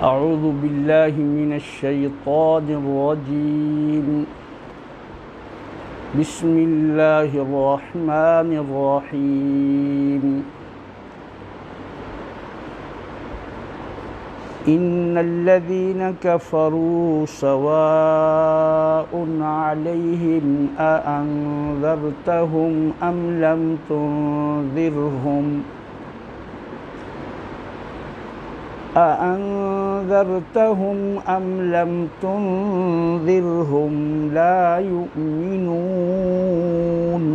أعوذ بالله من الشيطان الرجيم بسم الله الرحمن الرحيم إن الذين كفروا سواء عليهم أأنذرتهم أم لم تنذرهم لا يؤمنون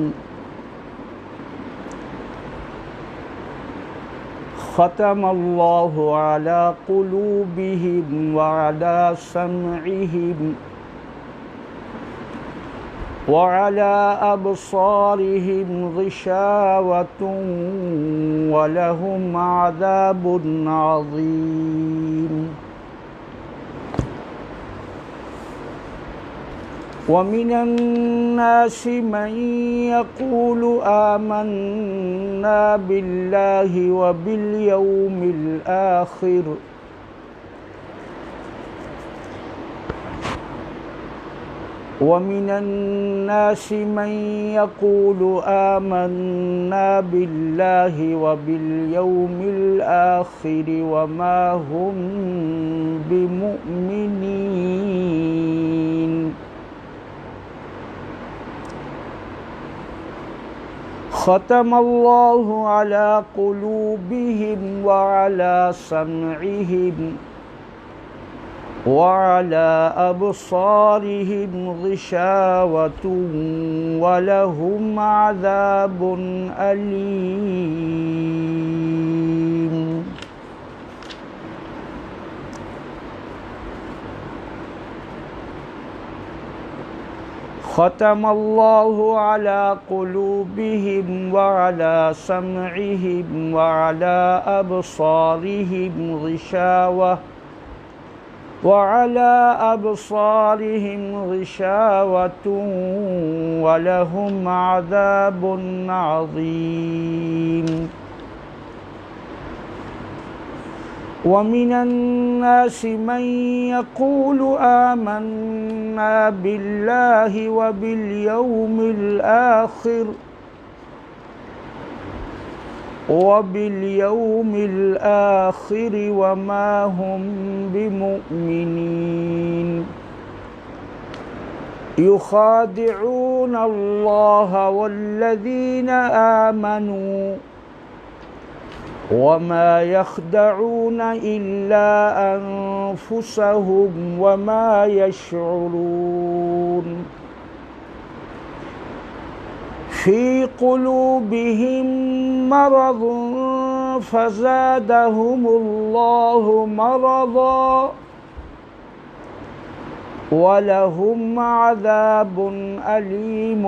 ختم الله على قلوبهم وعلى سمعهم وعلى أبصارهم غشاوة ولهم عذاب عظيم ومن الناس من يقول آمنا بالله وباليوم الآخر وما هم بمؤمنين ختم الله على قلوبهم وعلى سمعهم وعلى أبصارهم غشاوة ولهم عذاب أليم ختم الله على قلوبهم وعلى سمعهم وعلى أبصارهم غشاوة ولهم عذاب عظيم ومن الناس من يقول آمنا بالله وباليوم الآخر وما هم بمؤمنين يخادعون الله والذين آمنوا وما يخدعون إلا أنفسهم وما يشعرون في قلوبهم مرض فزادهم الله مرضا ولهم عذاب أليم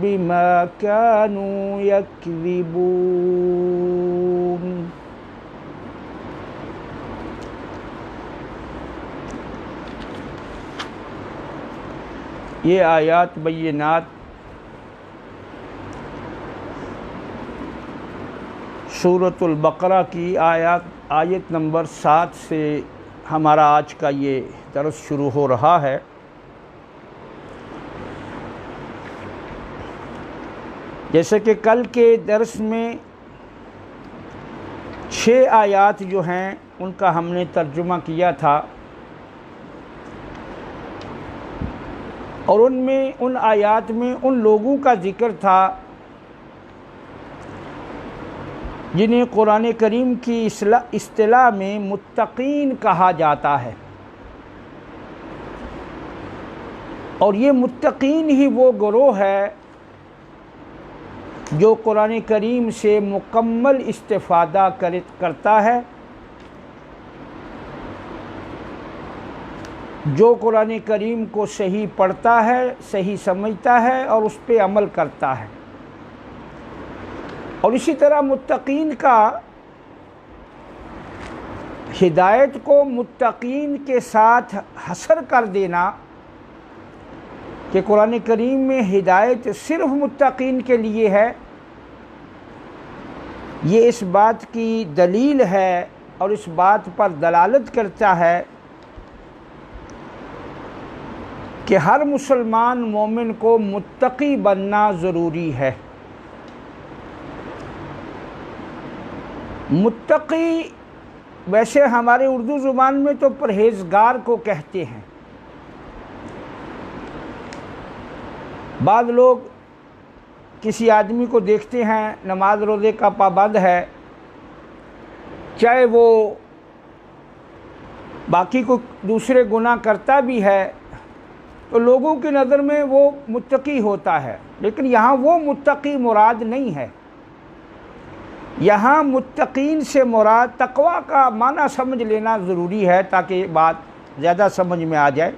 بما كانوا يكذبون۔ یہ آیات بینات سورۃ البقرہ کی آیت نمبر 7 سے ہمارا آج کا یہ درس شروع ہو رہا ہے۔ جیسے کہ کل کے درس میں 6 آیات جو ہیں ان کا ہم نے ترجمہ کیا تھا، اور ان آیات میں ان لوگوں کا ذکر تھا جنہیں قرآن کریم کی اصطلاح میں متقین کہا جاتا ہے، اور یہ متقین ہی وہ گروہ ہے جو قرآن کریم سے مکمل استفادہ کرتا ہے، جو قرآن کریم کو صحیح پڑھتا ہے، صحیح سمجھتا ہے اور اس پہ عمل کرتا ہے۔ اور اسی طرح متقین کا ہدایت کو متقین کے ساتھ حصر کر دینا کہ قرآن کریم میں ہدایت صرف متقین کے لیے ہے، یہ اس بات کی دلیل ہے اور اس بات پر دلالت کرتا ہے کہ ہر مسلمان مومن کو متقی بننا ضروری ہے۔ متقی ویسے ہمارے اردو زبان میں تو پرہیزگار کو کہتے ہیں۔ بعض لوگ کسی آدمی کو دیکھتے ہیں نماز روزے کا پابند ہے، چاہے وہ باقی کو دوسرے گناہ کرتا بھی ہے تو لوگوں کی نظر میں وہ متقی ہوتا ہے، لیکن یہاں وہ متقی مراد نہیں ہے۔ یہاں متقین سے مراد تقویٰ کا معنی سمجھ لینا ضروری ہے تاکہ بات زیادہ سمجھ میں آ جائے۔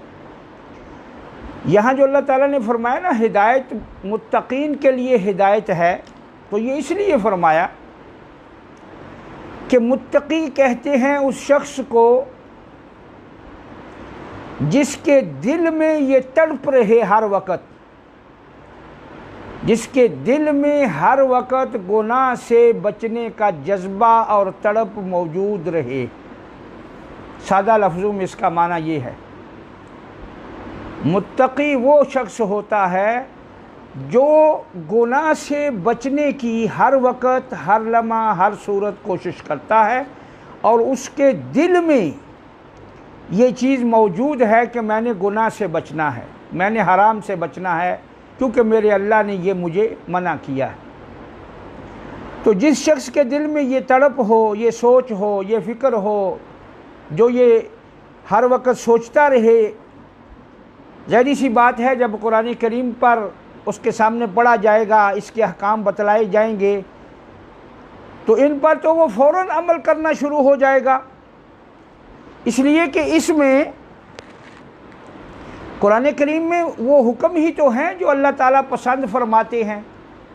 یہاں جو اللہ تعالیٰ نے فرمایا نا ہدایت متقین کے لیے ہدایت ہے، تو یہ اس لیے فرمایا کہ متقی کہتے ہیں اس شخص کو جس کے دل میں یہ تڑپ رہے ہر وقت، جس کے دل میں ہر وقت گناہ سے بچنے کا جذبہ اور تڑپ موجود رہے۔ سادہ لفظوں میں اس کا معنی یہ ہے، متقی وہ شخص ہوتا ہے جو گناہ سے بچنے کی ہر وقت، ہر لمحہ، ہر صورت کوشش کرتا ہے، اور اس کے دل میں یہ چیز موجود ہے کہ میں نے گناہ سے بچنا ہے، میں نے حرام سے بچنا ہے، کیونکہ میرے اللہ نے یہ مجھے منع کیا ہے۔ تو جس شخص کے دل میں یہ تڑپ ہو، یہ سوچ ہو، یہ فکر ہو، جو یہ ہر وقت سوچتا رہے، ظاہری سی بات ہے جب قرآن کریم پر اس کے سامنے پڑھا جائے گا، اس کے احکام بتلائے جائیں گے، تو ان پر تو وہ فوراً عمل کرنا شروع ہو جائے گا، اس لیے کہ اس میں قرآن کریم میں وہ حکم ہی تو ہیں جو اللہ تعالیٰ پسند فرماتے ہیں،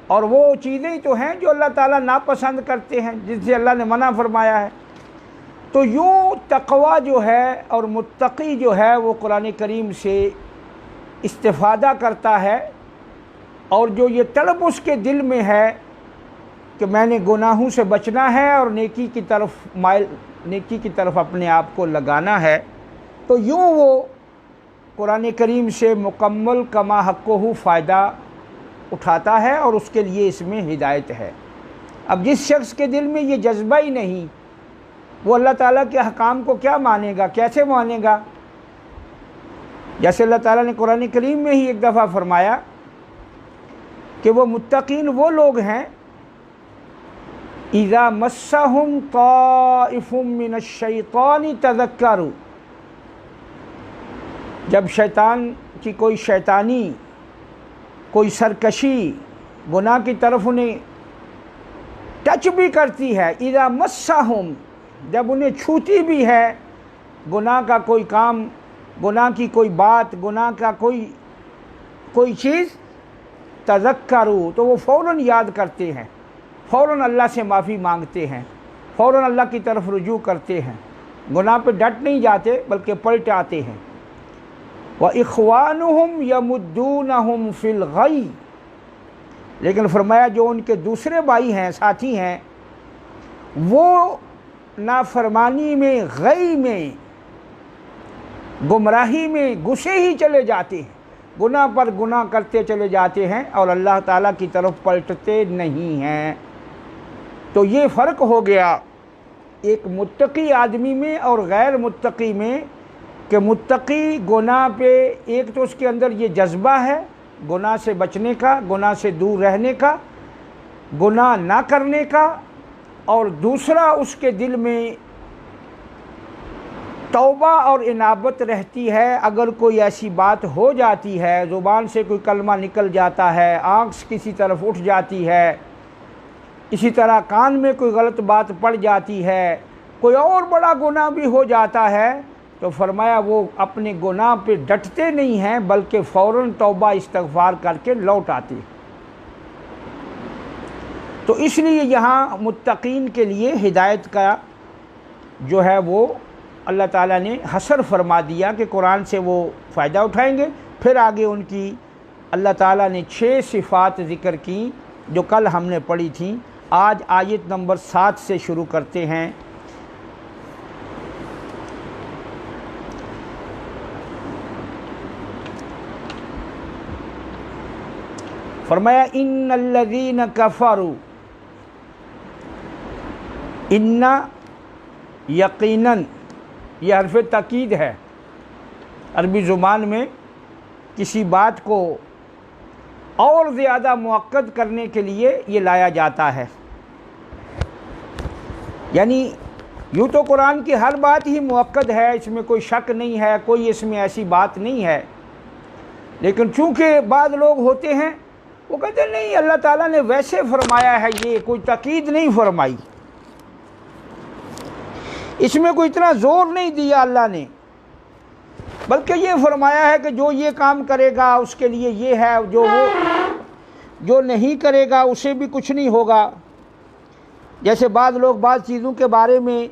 اور وہ چیزیں ہی تو ہیں جو اللہ تعالیٰ ناپسند کرتے ہیں، جس سے اللہ نے منع فرمایا ہے۔ تو یوں تقویٰ جو ہے اور متقی جو ہے وہ قرآن کریم سے استفادہ کرتا ہے، اور جو یہ طلب اس کے دل میں ہے کہ میں نے گناہوں سے بچنا ہے اور نیکی کی طرف اپنے آپ کو لگانا ہے، تو یوں وہ قرآن کریم سے مکمل کما حقہ فائدہ اٹھاتا ہے، اور اس کے لیے اس میں ہدایت ہے۔ اب جس شخص کے دل میں یہ جذبہ ہی نہیں، وہ اللہ تعالیٰ کے احکام کو کیا مانے گا، کیسے مانے گا؟ جیسے اللہ تعالیٰ نے قرآن کریم میں ہی ایک دفعہ فرمایا کہ وہ متقین وہ لوگ ہیں اذا مسہم طائف من الشیطان تذکروا، جب شیطان کی کوئی شیطانی کوئی سرکشی گناہ کی طرف انہیں ٹچ بھی کرتی ہے، اذا مسہم، جب انہیں چھوتی بھی ہے گناہ کا کوئی کام، گناہ کی کوئی بات، گناہ کا کوئی چیز، تذکروا، تو وہ فوراً یاد کرتے ہیں، فوراً اللہ سے معافی مانگتے ہیں، فوراً اللہ کی طرف رجوع کرتے ہیں، گناہ پہ ڈٹ نہیں جاتے بلکہ پلٹ آتے ہیں۔ وَإِخْوَانُهُمْ يَمُدُّونَهُمْ فِي الْغَيِّ، لیکن فرمایا جو ان کے دوسرے بھائی ہیں، ساتھی ہیں، وہ نافرمانی میں، غی میں، گمراہی میں گھسے ہی چلے جاتے ہیں، گناہ پر گناہ کرتے چلے جاتے ہیں اور اللہ تعالیٰ کی طرف پلٹتے نہیں ہیں۔ تو یہ فرق ہو گیا ایک متقی آدمی میں اور غیر متقی میں، کہ متقی گناہ پہ ایک تو اس کے اندر یہ جذبہ ہے گناہ سے بچنے کا، گناہ سے دور رہنے کا، گناہ نہ کرنے کا، اور دوسرا اس کے دل میں توبہ اور انابت رہتی ہے۔ اگر کوئی ایسی بات ہو جاتی ہے، زبان سے کوئی کلمہ نکل جاتا ہے، آنکھ کسی طرف اٹھ جاتی ہے، اسی طرح کان میں کوئی غلط بات پڑ جاتی ہے، کوئی اور بڑا گناہ بھی ہو جاتا ہے، تو فرمایا وہ اپنے گناہ پہ ڈٹتے نہیں ہیں بلکہ فوراً توبہ استغفار کر کے لوٹ آتے۔ تو اس لیے یہاں متقین کے لیے ہدایت کا جو ہے وہ اللہ تعالیٰ نے حصر فرما دیا کہ قرآن سے وہ فائدہ اٹھائیں گے۔ پھر آگے ان کی اللہ تعالیٰ نے 6 صفات ذکر کی جو کل ہم نے پڑھی تھیں۔ آج آیت نمبر 7 سے شروع کرتے ہیں۔ فرمایا ان الذین کفروا، ان یقیناً، یہ حرف تاکید ہے۔ عربی زبان میں کسی بات کو اور زیادہ مؤکد کرنے کے لیے یہ لایا جاتا ہے، یعنی یوں تو قرآن کی ہر بات ہی مؤکد ہے، اس میں کوئی شک نہیں ہے، کوئی اس میں ایسی بات نہیں ہے، لیکن چونکہ بعض لوگ ہوتے ہیں وہ کہتے ہیں نہیں اللہ تعالیٰ نے ویسے فرمایا ہے، یہ کوئی تاکید نہیں فرمائی، اس میں کوئی اتنا زور نہیں دیا اللہ نے، بلکہ یہ فرمایا ہے کہ جو یہ کام کرے گا اس کے لیے یہ ہے، جو نہیں کرے گا اسے بھی کچھ نہیں ہوگا۔ جیسے بعض لوگ بعض چیزوں کے بارے میں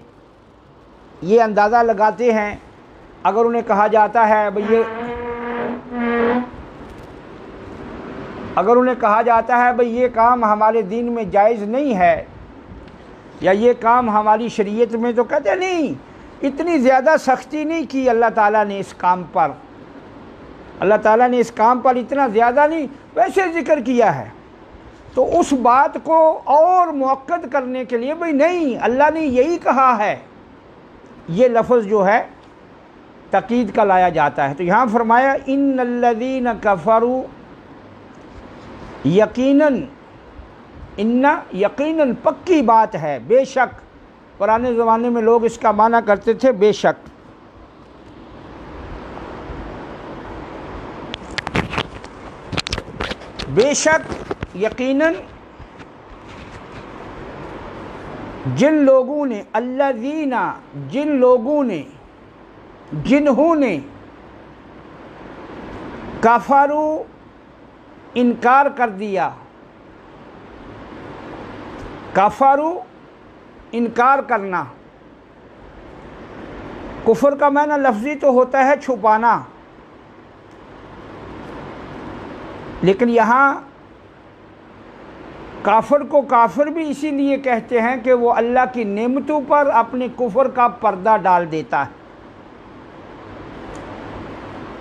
یہ اندازہ لگاتے ہیں، اگر انہیں کہا جاتا ہے بھئی یہ کام ہمارے دین میں جائز نہیں ہے، یا یہ کام ہماری شریعت میں، تو کہتے ہیں نہیں اتنی زیادہ سختی نہیں کی اللہ تعالیٰ نے اس کام پر، اللہ تعالیٰ نے اس کام پر اتنا زیادہ نہیں، ویسے ذکر کیا ہے۔ تو اس بات کو اور مؤکد کرنے کے لیے بھئی نہیں اللہ نے یہی کہا ہے، یہ لفظ جو ہے تاکید کا لایا جاتا ہے۔ تو یہاں فرمایا ان الذین کفروا، یقیناً، ان یقیناً پکی بات ہے، بے شک۔ پرانے زمانے میں لوگ اس کا معنی کرتے تھے بے شک، بے شک، یقیناً جن لوگوں نے، الذین جن لوگوں نے، جنہوں نے، کفروا انکار کر دیا، کفروا انکار کرنا، کفر کا معنی لفظی تو ہوتا ہے چھپانا، لیکن یہاں کافر کو کافر بھی اسی لیے کہتے ہیں کہ وہ اللہ کی نعمتوں پر اپنے کفر کا پردہ ڈال دیتا ہے۔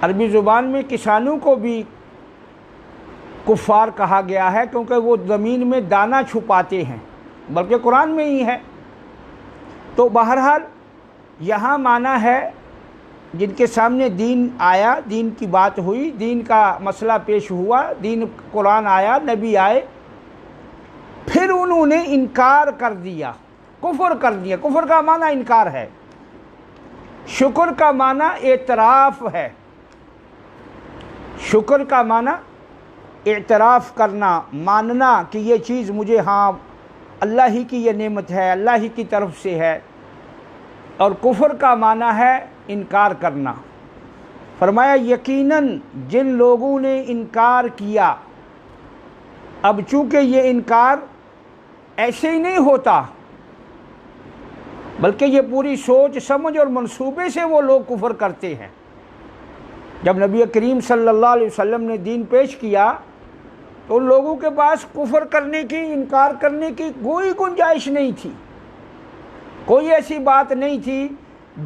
عربی زبان میں کسانوں کو بھی کفار کہا گیا ہے، کیونکہ وہ زمین میں دانہ چھپاتے ہیں، بلکہ قرآن میں ہی ہے۔ تو بہرحال یہاں معنی ہے جن کے سامنے دین آیا، دین کی بات ہوئی، دین کا مسئلہ پیش ہوا، دین قرآن آیا، نبی آئے، پھر انہوں نے انکار کر دیا، کفر کر دیا۔ کفر کا معنی انکار ہے، شکر کا معنی اعتراف ہے، شکر کا معنی اعتراف کرنا، ماننا کہ یہ چیز مجھے، ہاں اللہ ہی کی یہ نعمت ہے، اللہ ہی کی طرف سے ہے، اور کفر کا معنی ہے انکار کرنا۔ فرمایا یقیناً جن لوگوں نے انکار کیا، اب چونکہ یہ انکار ایسے ہی نہیں ہوتا، بلکہ یہ پوری سوچ سمجھ اور منصوبے سے وہ لوگ کفر کرتے ہیں۔ جب نبی کریم صلی اللہ علیہ وسلم نے دین پیش کیا تو ان لوگوں کے پاس کفر کرنے کی، انکار کرنے کی کوئی گنجائش نہیں تھی، کوئی ایسی بات نہیں تھی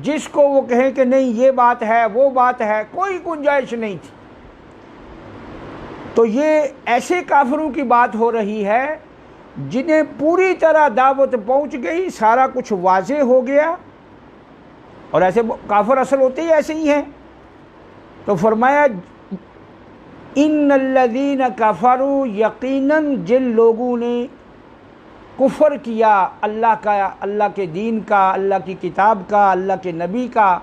جس کو وہ کہیں کہ نہیں یہ بات ہے، وہ بات ہے، کوئی گنجائش نہیں تھی۔ تو یہ ایسے کافروں کی بات ہو رہی ہے جنہیں پوری طرح دعوت پہنچ گئی، سارا کچھ واضح ہو گیا، اور ایسے کافر اصل ہوتے ہی ایسے ہی ہیں۔ تو فرمایا ان الذین کفروا، یقیناً جن لوگوں نے کفر کیا اللہ کا، اللہ کے دین کا، اللہ کی کتاب کا، اللہ کے نبی کا،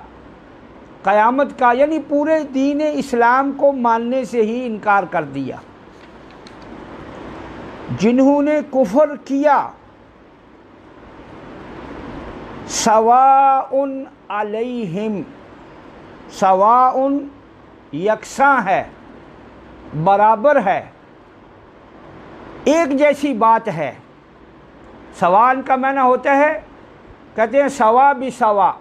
قیامت کا، یعنی پورے دین اسلام کو ماننے سے ہی انکار کر دیا، جنہوں نے کفر کیا، سواء علیہم، سواء یکساں ہے، برابر ہے، ایک جیسی بات ہے۔ سوال کا معنی ہوتا ہے، کہتے ہیں سوا بھی سوا،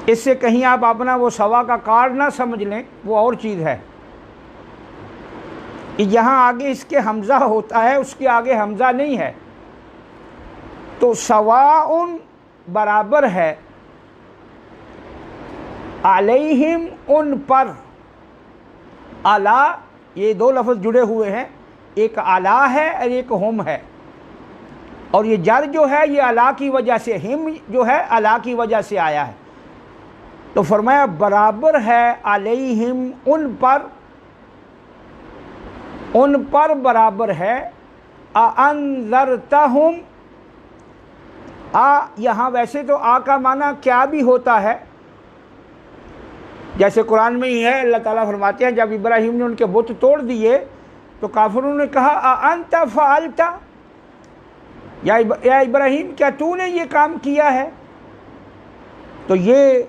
اس سے کہیں آپ اپنا وہ سوا کا کارڈ نہ سمجھ لیں، وہ اور چیز ہے۔ یہاں آگے اس کے حمزہ ہوتا ہے، اس کے آگے حمزہ نہیں ہے، تو سواء برابر ہے، علیہم ان پر، علی یہ دو لفظ جڑے ہوئے ہیں، ایک علا ہے اور ایک ہم ہے، اور یہ جر جو ہے یہ علا کی وجہ سے، ہم جو ہے علا کی وجہ سے آیا ہے۔ تو فرمایا برابر ہے علیہم، ان پر برابر ہے، اَأَنذَرْتَهُمْ، یہاں ویسے تو کا معنی کیا بھی ہوتا ہے، جیسے قرآن میں ہی ہے، اللہ تعالیٰ فرماتے ہیں جب ابراہیم نے ان کے بت توڑ دیے تو کافروں نے کہا اَأَنْتَ فَعَلْتَ، یا ابراہیم کیا تو نے یہ کام کیا ہے؟ تو یہ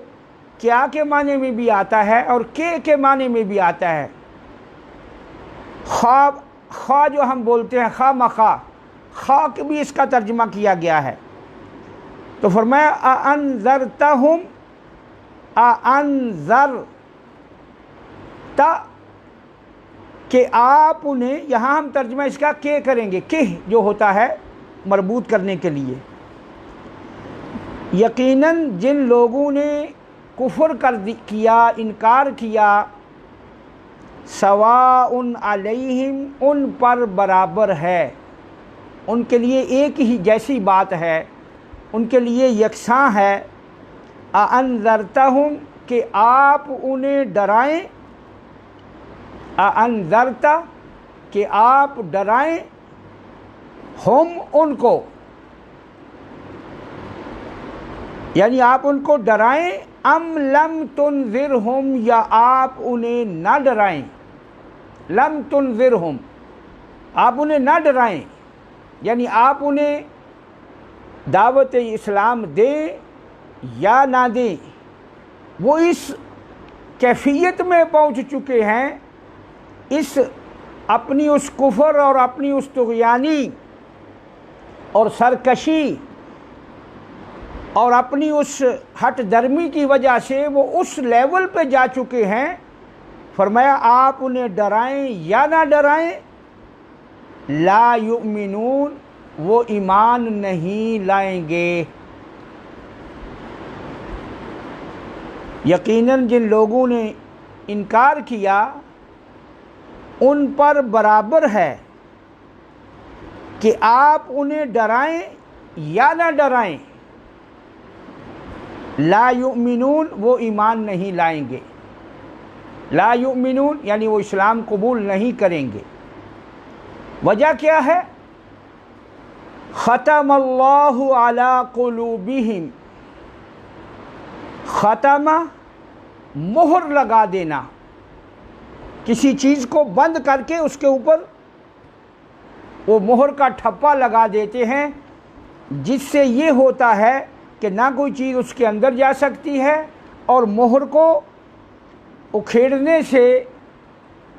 کیا کے معنی میں بھی آتا ہے اور کے معنی میں بھی آتا ہے۔ خواہ جو ہم بولتے ہیں خواہ مخواہ، خواہ بھی اس کا ترجمہ کیا گیا ہے۔ تو فرمایا اَأَنذَرْتَهُمْ، اَأَنذَرْتَ، کہ آپ انہیں، یہاں ہم ترجمہ اس کا کہ کریں گے، کہ جو ہوتا ہے مربوط کرنے کے لیے، یقیناً جن لوگوں نے کفر کیا، انکار کیا، سواء علیہم، ان پر برابر ہے، ان کے لیے ایک ہی جیسی بات ہے، ان کے لیے یکساں ہے، اَأَنذَرْتَهُمْ، کہ آپ انہیں ڈرائیں، اَأَنذَرْتَ، کہ آپ ڈرائیں، ہم ان کو، یعنی آپ ان کو ڈرائیں، ام لم تنذرہم، یا آپ انہیں نہ ڈرائیں، لم تنذرہم، آپ انہیں نہ ڈرائیں، یعنی آپ انہیں دعوت اسلام دیں یا نہ دیں، وہ اس کیفیت میں پہنچ چکے ہیں، اس اپنی اس کفر اور اپنی اس طغیانی اور سرکشی اور اپنی اس ہٹ درمی کی وجہ سے وہ اس لیول پہ جا چکے ہیں۔ فرمایا آپ انہیں ڈرائیں یا نہ ڈرائیں، لا یؤمنون، وہ ایمان نہیں لائیں گے۔ یقیناً جن لوگوں نے انکار کیا ان پر برابر ہے کہ آپ انہیں ڈرائیں یا نہ ڈرائیں، لا یؤمنون، وہ ایمان نہیں لائیں گے، لا یؤمنون یعنی وہ اسلام قبول نہیں کریں گے۔ وجہ کیا ہے؟ ختم اللہ علی قلوبہم، ختم مہر لگا دینا، کسی چیز کو بند کر کے اس کے اوپر وہ مہر کا ٹھپا لگا دیتے ہیں، جس سے یہ ہوتا ہے کہ نہ کوئی چیز اس کے اندر جا سکتی ہے، اور مہر کو اکھیڑنے سے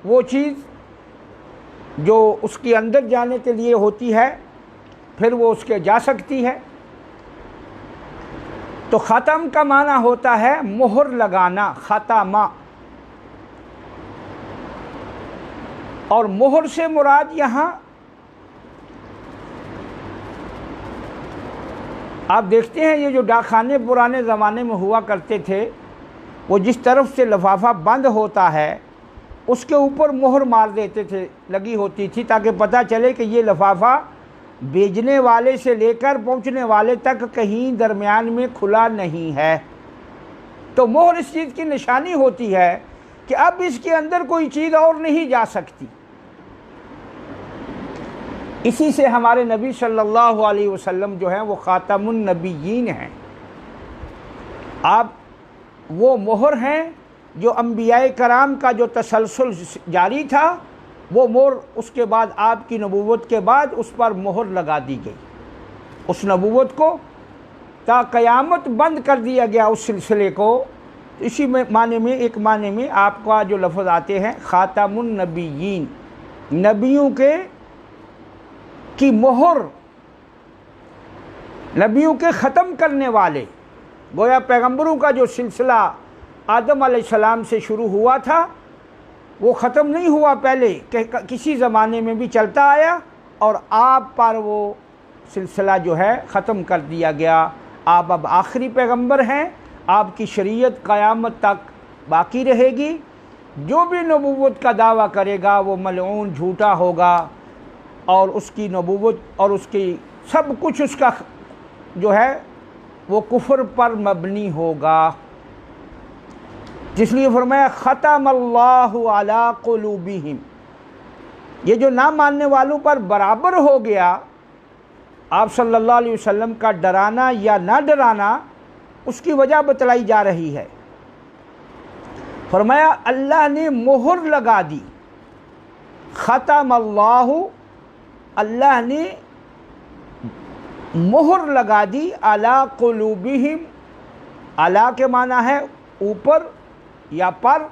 وہ چیز جو اس کے اندر جانے کے لیے ہوتی ہے پھر وہ اس کے جا سکتی ہے۔ تو ختم کا معنی ہوتا ہے مہر لگانا، ختمہ، اور مہر سے مراد یہاں آپ دیکھتے ہیں یہ جو ڈاک خانے پرانے زمانے میں ہوا کرتے تھے، وہ جس طرف سے لفافہ بند ہوتا ہے اس کے اوپر مہر مار دیتے تھے، لگی ہوتی تھی، تاکہ پتہ چلے کہ یہ لفافہ بھیجنے والے سے لے کر پہنچنے والے تک کہیں درمیان میں کھلا نہیں ہے۔ تو مہر اس چیز کی نشانی ہوتی ہے کہ اب اس کے اندر کوئی چیز اور نہیں جا سکتی۔ اسی سے ہمارے نبی صلی اللہ علیہ وسلم جو ہیں وہ خاتم النبیین ہیں، آپ وہ مہر ہیں جو انبیاء کرام کا جو تسلسل جاری تھا، وہ مہر اس کے بعد آپ کی نبوت کے بعد اس پر مہر لگا دی گئی، اس نبوت کو تا قیامت بند کر دیا گیا اس سلسلے کو۔ اسی معنی میں، ایک معنی میں آپ کا جو لفظ آتے ہیں خاتم النبیین، نبیوں کی مہر، نبیوں کے ختم کرنے والے، گویا پیغمبروں کا جو سلسلہ آدم علیہ السلام سے شروع ہوا تھا وہ ختم نہیں ہوا پہلے، کہ کسی زمانے میں بھی چلتا آیا، اور آپ پر وہ سلسلہ جو ہے ختم کر دیا گیا۔ آپ اب آخری پیغمبر ہیں، آپ کی شریعت قیامت تک باقی رہے گی، جو بھی نبوت کا دعویٰ کرے گا وہ ملعون جھوٹا ہوگا، اور اس کی نبوت اور اس کی سب کچھ اس کا جو ہے وہ کفر پر مبنی ہوگا۔ جس لیے فرمایا ختم اللہ علی قلوبہم، یہ جو نہ ماننے والوں پر برابر ہو گیا آپ صلی اللہ علیہ وسلم کا ڈرانا یا نہ ڈرانا، اس کی وجہ بتلائی جا رہی ہے۔ فرمایا اللہ نے مہر لگا دی، ختم اللہ، اللہ نے مہر لگا دی علی قلوبہم، علی کے معنی ہے اوپر یا پر،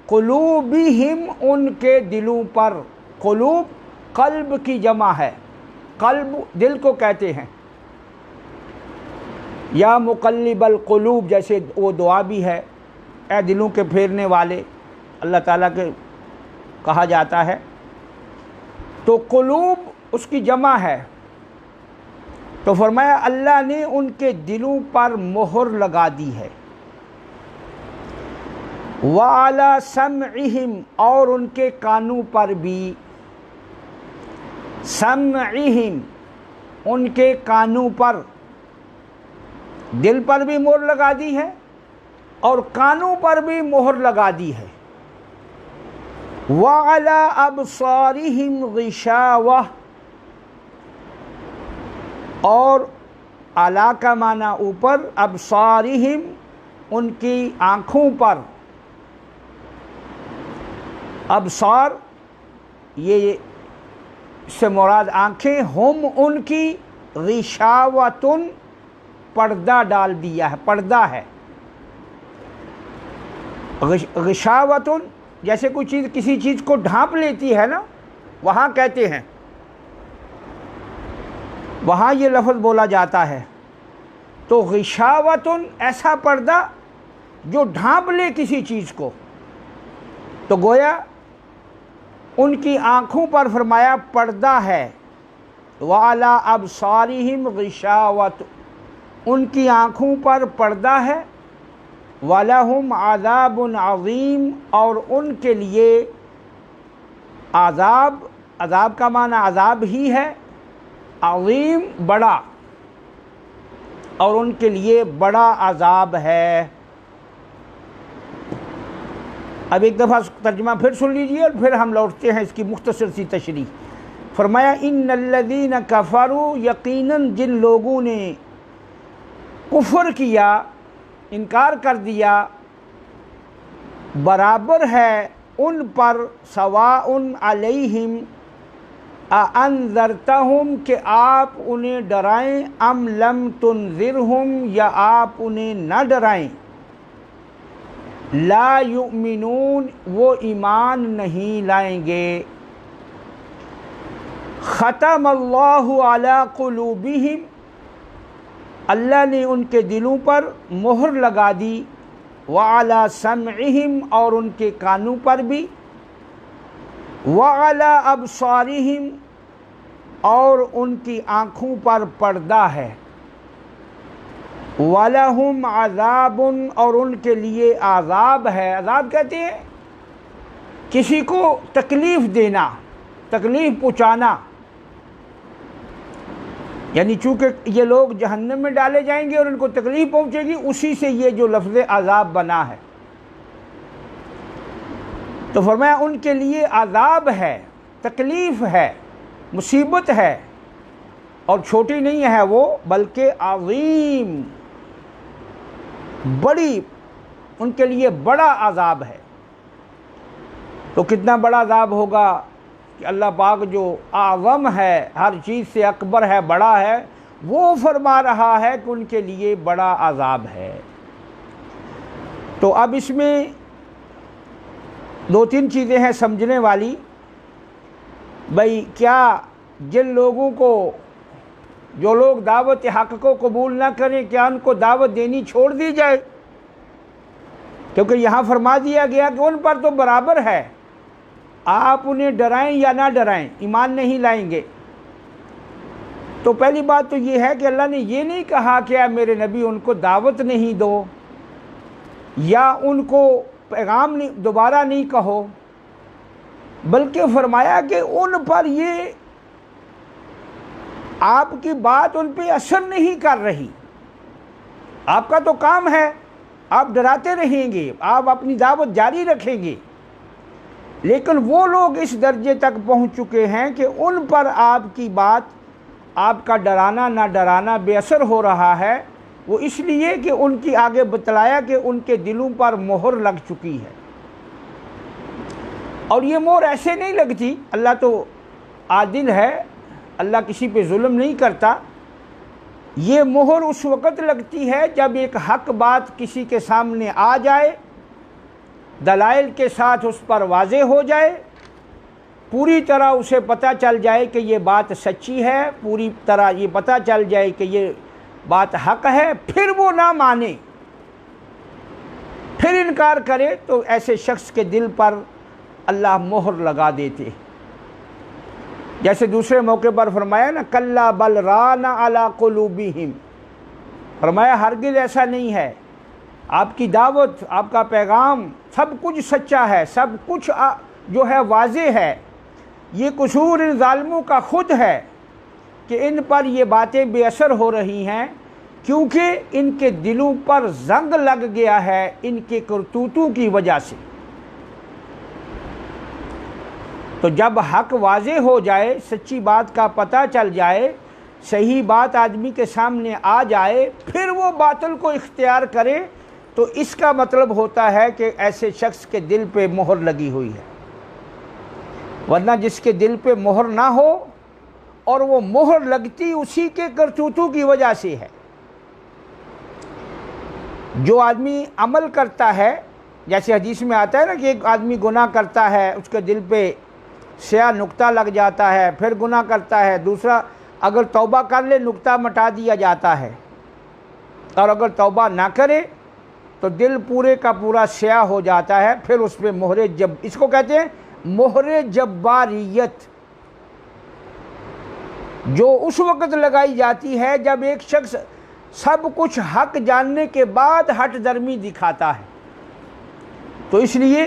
قلوبہم ان کے دلوں پر، قلوب قلب کی جمع ہے، قلب دل کو کہتے ہیں، یا مقلب القلوب جیسے وہ دعا بھی ہے، اے دلوں کے پھیرنے والے، اللہ تعالیٰ کے کہا جاتا ہے، تو قلوب اس کی جمع ہے۔ تو فرمایا اللہ نے ان کے دلوں پر مہر لگا دی ہے، وَعَلَى سَمْعِهِمْ، اور ان کے کانوں پر بھی، سمعہم ان کے کانوں پر، دل پر بھی مہر لگا دی ہے اور کانوں پر بھی مہر لگا دی ہے۔ وَعَلَى أَبْصَارِهِمْ غِشَاوَةٌ، اور اعلیٰ کا معنی اوپر، ابصارہم ان کی آنکھوں پر، ابصار یہ سے مراد آنکھیں، ہم ان کی، غشاوتن پردہ ڈال دیا ہے، پردہ ہے، غشاوتن جیسے کوئی چیز کسی چیز کو ڈھانپ لیتی ہے نا، وہاں کہتے ہیں، وہاں یہ لفظ بولا جاتا ہے۔ تو غشاوتن ایسا پردہ جو ڈھانپ لے کسی چیز کو، تو گویا ان کی آنکھوں پر فرمایا پردہ ہے، وَعَلَىٰ أَبْصَارِهِمْ غِشَاوَةٌ ان کی آنکھوں پر پردہ ہے، وَلَهُمْ عَذَابٌ عَظِيمٌ اور ان کے لیے عذاب، عذاب کا معنی عذاب ہی ہے، عظیم بڑا، اور ان کے لیے بڑا عذاب ہے۔ اب ایک دفعہ ترجمہ پھر سن لیجئے اور پھر ہم لوٹتے ہیں اس کی مختصر سی تشریح۔ فرمایا ان الذین کفروا، یقیناً جن لوگوں نے کفر کیا، انکار کر دیا، برابر ہے ان پر، سواء علیہم اانذرتہم کہ آپ انہیں ڈرائیں، ام لم تنذرہم یا آپ انہیں نہ ڈرائیں، لا یؤمنون وہ ایمان نہیں لائیں گے۔ ختم اللہ علی قلوبہم اللہ نے ان کے دلوں پر مہر لگا دی، وعلی سمعہم اور ان کے کانوں پر بھی، وعلی ابصارہم اور ان کی آنکھوں پر پردہ ہے، وَلَهُمْ عَذَابٌ اور ان کے لیے عذاب ہے۔ عذاب کہتے ہیں کسی کو تکلیف دینا، تکلیف پہنچانا، یعنی چونکہ یہ لوگ جہنم میں ڈالے جائیں گے اور ان کو تکلیف پہنچے گی، اسی سے یہ جو لفظ عذاب بنا ہے۔ تو فرمایا ان کے لیے عذاب ہے، تکلیف ہے، مصیبت ہے، اور چھوٹی نہیں ہے وہ بلکہ عظیم، بڑی، ان کے لیے بڑا عذاب ہے۔ تو کتنا بڑا عذاب ہوگا کہ اللہ پاک جو اعظم ہے، ہر چیز سے اکبر ہے، بڑا ہے، وہ فرما رہا ہے کہ ان کے لیے بڑا عذاب ہے۔ تو اب اس میں دو تین چیزیں ہیں سمجھنے والی۔ بھئی کیا جن لوگوں کو، جو لوگ دعوت حق کو قبول نہ کریں، کیا ان کو دعوت دینی چھوڑ دی جائے؟ کیونکہ یہاں فرما دیا گیا کہ ان پر تو برابر ہے، آپ انہیں ڈرائیں یا نہ ڈرائیں، ایمان نہیں لائیں گے۔ تو پہلی بات تو یہ ہے کہ اللہ نے یہ نہیں کہا کہ اے میرے نبی ان کو دعوت نہیں دو، یا ان کو پیغام دوبارہ نہیں کہو، بلکہ فرمایا کہ ان پر یہ آپ کی بات ان پہ اثر نہیں کر رہی۔ آپ کا تو کام ہے، آپ ڈراتے رہیں گے، آپ اپنی دعوت جاری رکھیں گے، لیکن وہ لوگ اس درجے تک پہنچ چکے ہیں کہ ان پر آپ کی بات، آپ کا ڈرانا نہ ڈرانا بے اثر ہو رہا ہے۔ وہ اس لیے کہ ان کی آگے بتلایا کہ ان کے دلوں پر مہر لگ چکی ہے، اور یہ مہر ایسے نہیں لگتی، اللہ تو عادل ہے، اللہ کسی پہ ظلم نہیں کرتا۔ یہ مہر اس وقت لگتی ہے جب ایک حق بات کسی کے سامنے آ جائے، دلائل کے ساتھ اس پر واضح ہو جائے، پوری طرح اسے پتہ چل جائے کہ یہ بات سچی ہے، پوری طرح یہ پتہ چل جائے کہ یہ بات حق ہے، پھر وہ نہ مانے، پھر انکار کرے، تو ایسے شخص کے دل پر اللہ مہر لگا دیتے۔ جیسے دوسرے موقع پر فرمایا نا، کلا بل ران علی قلوبہم، فرمایا ہرگز ایسا نہیں ہے، آپ کی دعوت، آپ کا پیغام سب کچھ سچا ہے، سب کچھ جو ہے واضح ہے، یہ قصور ان ظالموں کا خود ہے کہ ان پر یہ باتیں بے اثر ہو رہی ہیں، کیونکہ ان کے دلوں پر زنگ لگ گیا ہے ان کے کرتوتوں کی وجہ سے۔ تو جب حق واضح ہو جائے، سچی بات کا پتہ چل جائے، صحیح بات آدمی کے سامنے آ جائے، پھر وہ باطل کو اختیار کرے، تو اس کا مطلب ہوتا ہے کہ ایسے شخص کے دل پہ مہر لگی ہوئی ہے۔ ورنہ جس کے دل پہ مہر نہ ہو، اور وہ مہر لگتی اسی کے کرتوتوں کی وجہ سے ہے۔ جو آدمی عمل کرتا ہے، جیسے حدیث میں آتا ہے نا کہ ایک آدمی گناہ کرتا ہے، اس کے دل پہ سیاہ نقطہ لگ جاتا ہے، پھر گناہ کرتا ہے، دوسرا اگر توبہ کر لے نقطہ مٹا دیا جاتا ہے، اور اگر توبہ نہ کرے تو دل پورے کا پورا سیاہ ہو جاتا ہے، پھر اس پہ اس کو کہتے ہیں مہر جباریت، جو اس وقت لگائی جاتی ہے جب ایک شخص سب کچھ حق جاننے کے بعد ہٹ درمی دکھاتا ہے۔ تو اس لیے